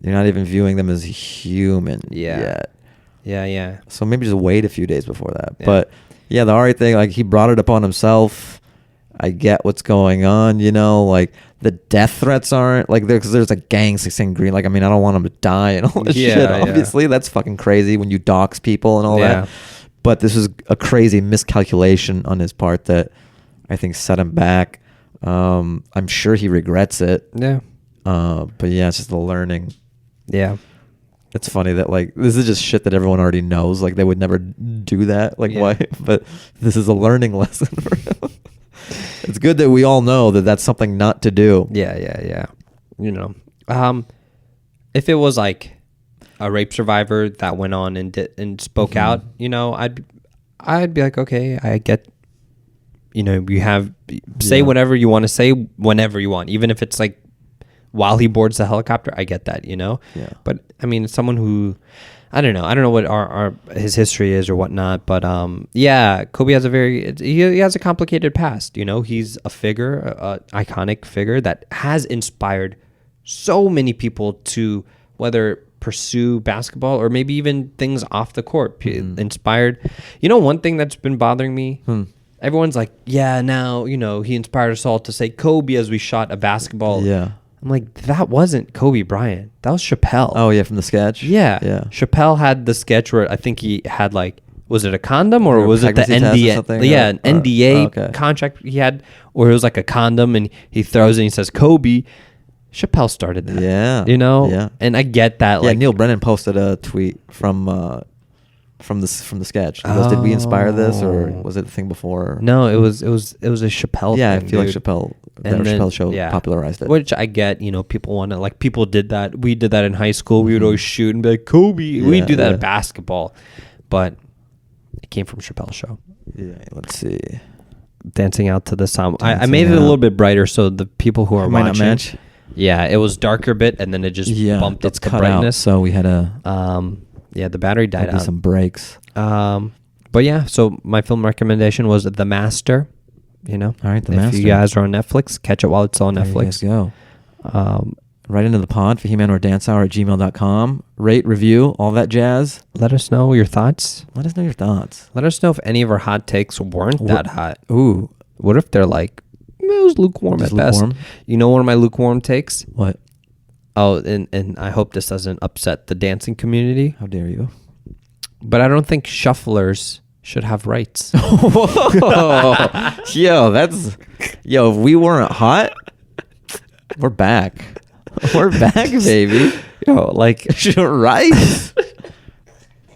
you're not even viewing them as human yet. Yeah. So maybe just wait a few days before that. Yeah. But yeah, the Ari thing, like he brought it upon himself. I get what's going on, you know, like the death threats aren't like there's a gang saying green. Like, I mean, I don't want him to die and all this Yeah, shit. yeah. Obviously, that's fucking crazy when you dox people and all Yeah. that. But this was a crazy miscalculation on his part that I think set him back. I'm sure he regrets it. Yeah. But yeah, it's just the learning. Yeah. It's funny that like this is just shit that everyone already knows. Like they would never do that. Like Yeah. why? But this is a learning lesson for him. It's good that we all know that that's something not to do. Yeah. You know, if it was like a rape survivor that went on and spoke out, you know, I'd be like, okay, I get, you know, you have say Yeah. whatever you want to say whenever you want, even if it's like while he boards the helicopter. I get that, you know. Yeah. But I mean, someone who I don't know what our his history is or whatnot, but yeah, Kobe has he has a complicated past. You know, he's a figure, a iconic figure that has inspired so many people to whether pursue basketball or maybe even things off the court. Inspired. You know, one thing that's been bothering me. Everyone's like, yeah, now you know he inspired us all to say Kobe as we shot a basketball. Yeah. I'm like, that wasn't Kobe Bryant. That was Chappelle. Oh yeah, from the sketch. Yeah. Yeah. Chappelle had the sketch where I think he had like, was it a condom or Or a was it the pregnancy test or NDA? something, Yeah, or- an NDA okay. contract he had, or it was like a condom and he throws it and he says Kobe. Chappelle started that. Yeah. You know? Yeah. And I get that. Yeah, Like, Neil Brennan posted a tweet from the sketch. He goes, "Did we inspire this, or was it the thing before?" no, it was a Chappelle Yeah, thing, I feel dude. like Chappelle show yeah. popularized it. Which I get, you know, people want to, like, people did that. We did that in high school. We would always shoot and be like, Kobe. We do that in basketball. But it came from Chappelle's show. Yeah, let's see. Dancing out to the song. I Dancing made it a Out. little bit brighter so the people who are Might not watching. match. Yeah, it was darker bit and then it just bumped up it's the cut brightness. out, so we had to Yeah, the battery died out. some breaks. But yeah, so my film recommendation was The Master. You know, All right, The if Master. you guys are on Netflix, catch it while it's on There you Netflix. guys go. Right into the pod, Fahim Anwar dancehour@gmail.com. Rate, review, all that jazz. Let us know your thoughts. Let us know your thoughts. Let us know if any of our hot takes weren't that hot. Ooh, What if they're like, it was lukewarm Just at best? lukewarm? You know, one of my lukewarm takes. what? Oh, and I hope this doesn't upset the dancing community, How dare you? but I don't think shufflers should have rights. Yo, if we weren't hot, we're back. We're back, baby. Yo, like Right?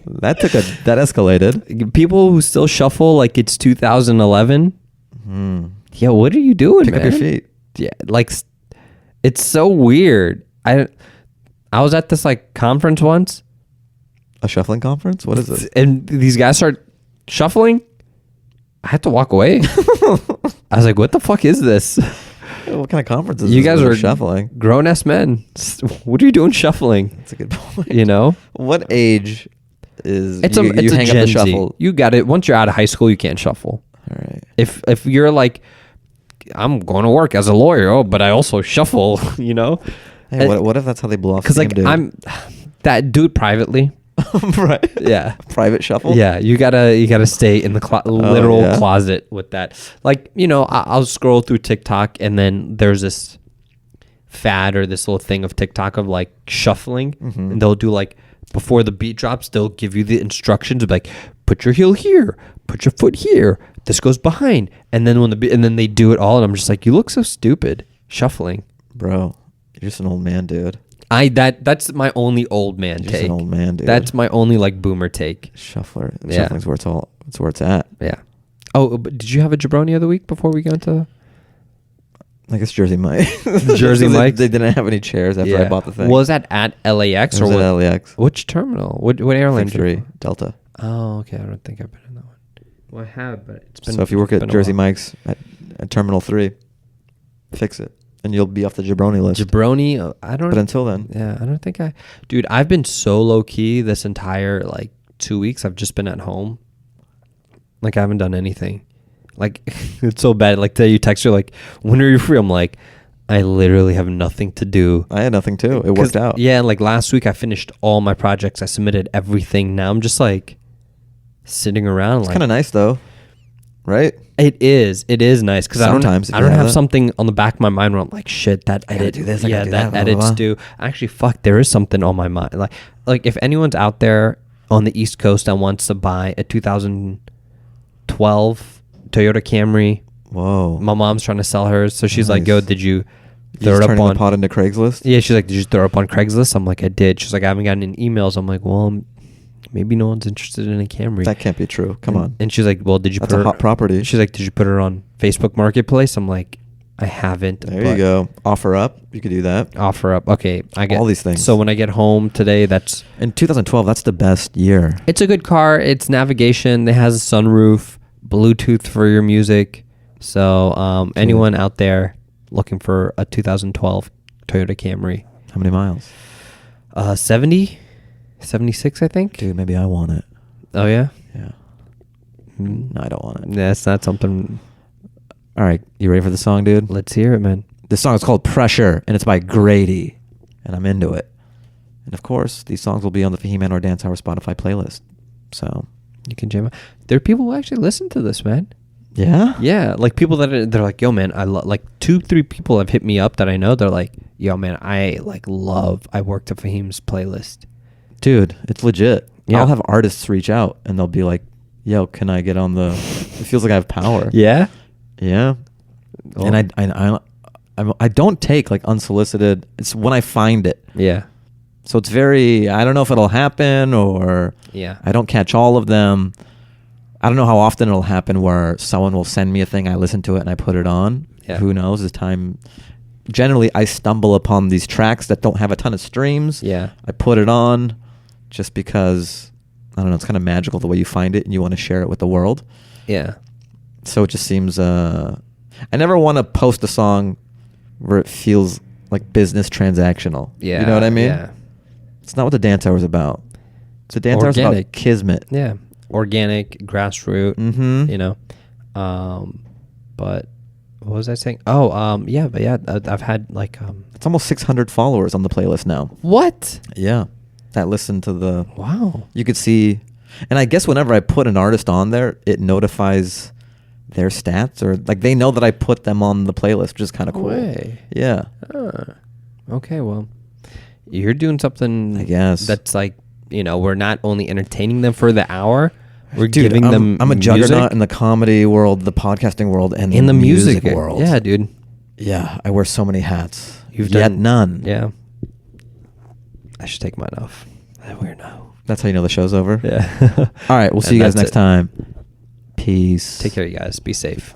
That escalated. people who still shuffle like it's 2011. Yo, what are you doing, Pick man? up your feet. Yeah, like it's so weird. I was at this like conference once, A shuffling conference? What is it? and these guys start shuffling. I had to walk away. I was like, "What the fuck is this?" What kind of conference is You this guys where are they're shuffling. grown ass men. What are you doing shuffling? That's a good point. You know, What age is it's you a hang Gen up the Z. shuffle? You got it. Once you're out of high school, you can't shuffle. All right. If you're like, I'm going to work as a lawyer, but I also shuffle. You know, Hey, what if that's how they blow off? because like steam, dude? I'm that dude privately. right. Yeah. Private shuffle. Yeah, you gotta stay in the literal yeah. closet with that. Like, you know, I'll scroll through TikTok and then there's this fad or this little thing of TikTok of like shuffling, and they'll do like before the beat drops, they'll give you the instructions of like, put your heel here, put your foot here, this goes behind, and then and then they do it all, and I'm just like, you look so stupid shuffling, Bro, you're just an old man, dude. That's my only old man You're just take. an old man, dude. That's my only like boomer take. Shuffler. Yeah. Shuffling's where it's where it's at. Yeah. Oh, but did you have a jabroni of the week before we go into? I guess Jersey Mike. Jersey Mike? They didn't have any chairs after I bought the thing. Was that at LAX It was or at what? LAX. Which terminal? What airline? Think 3 Delta. Oh, okay. I don't think I've been in that one. Well, I have, but it's been. So if you work it's at been a Jersey while. Mike's at Terminal 3, fix it, and you'll be off the jabroni list. Jabroni, I don't. But until then, Yeah, I don't think dude, I've been so low key this entire like 2 weeks. I've just been at home. Like I haven't done anything. Like it's so bad. Like today you text her like, when are you free? I'm like, I literally have nothing to do. I had nothing too. It worked out. Yeah, and like last week I finished all my projects. I submitted everything. Now I'm just like sitting around. It's like kind of nice though, right? It is nice because Sometimes if I you don't have have that. something on the back of my mind where I'm like, shit, that I gotta edit, do this, I yeah, gotta do that that, blah, edit's blah, blah. due. Actually, fuck, there is something on my mind. Like if anyone's out there on the East Coast that wants to buy a 2012 Toyota Camry, Whoa. my mom's trying to sell hers, so she's like, Nice. yo, did you You throw just it up turning on? the pot into Craigslist? Yeah, she's like, did you throw it up on Craigslist? I'm like, I did. She's like, I haven't gotten any emails. I'm like, well, maybe no one's interested in a Camry. That can't be true. Come on. And she's like, well, did you That's put a her hot property. She's like, did you put her on Facebook Marketplace? I'm like, I haven't. There but you go. Offer up. You could do that. Offer up. Okay, I get All these things. So when I get home today, In 2012, that's the best year. it's a good car. It's navigation. It has a sunroof, Bluetooth for your music. So anyone out there looking for a 2012 Toyota Camry, How many miles? 76, I think. Dude, maybe I want it. Oh yeah. Yeah. No, I don't want it. That's not something. All right. You ready for the song, dude? Let's hear it, man. This song is called Pressure, and it's by Grady. And I'm into it. And of course, these songs will be on the Fahim Anwar Dance Hour Spotify playlist. So, You can jam it. There are people who actually listen to this, man. yeah? Yeah, like people they're like, yo, man, I like 2-3 people have hit me up that I know. They're like, yo, man, I work to Fahim's playlist. Dude, it's legit. Yeah. I'll have artists reach out, and they'll be like, yo, can I get on the... It feels like I have power. Yeah. Yeah. Oh. And I don't take like unsolicited. It's when I find it. Yeah. So it's very, I don't know if it'll happen or Yeah. I don't catch all of them. I don't know how often it'll happen where someone will send me a thing, I listen to it and I put it on. Yeah. Who knows? As time, generally I stumble upon these tracks that don't have a ton of streams. Yeah. I put it on just because, I don't know, it's kind of magical the way you find it and you want to share it with the world. Yeah. So it just seems, I never want to post a song where it feels like business transactional. Yeah. You know what I mean? Yeah. It's not what the dance hour is about. The dance hour is about Organic. kismet. Yeah. Organic, grassroots, Mm-hmm. you know. But what was I saying? Oh, yeah, but yeah, I've had like It's almost 600 followers on the playlist now. what? Yeah. That listen to the... Wow. You could see... And I guess whenever I put an artist on there, it notifies their stats, or like they know that I put them on the playlist, which is kind of cool. Way. Yeah. Okay, well, you're doing something, I guess. that's like, you know, we're not only entertaining them for the hour, we're Dude, giving them I'm a music juggernaut in the comedy world, the podcasting world, and in the music world. Yeah, dude. Yeah, I wear so many hats. You've Yet done none. Yeah. I should take mine off. I wear no. That's how you know the show's over? Yeah. All right, we'll see you guys that's next it. time. Peace. Take care, you guys. Be safe.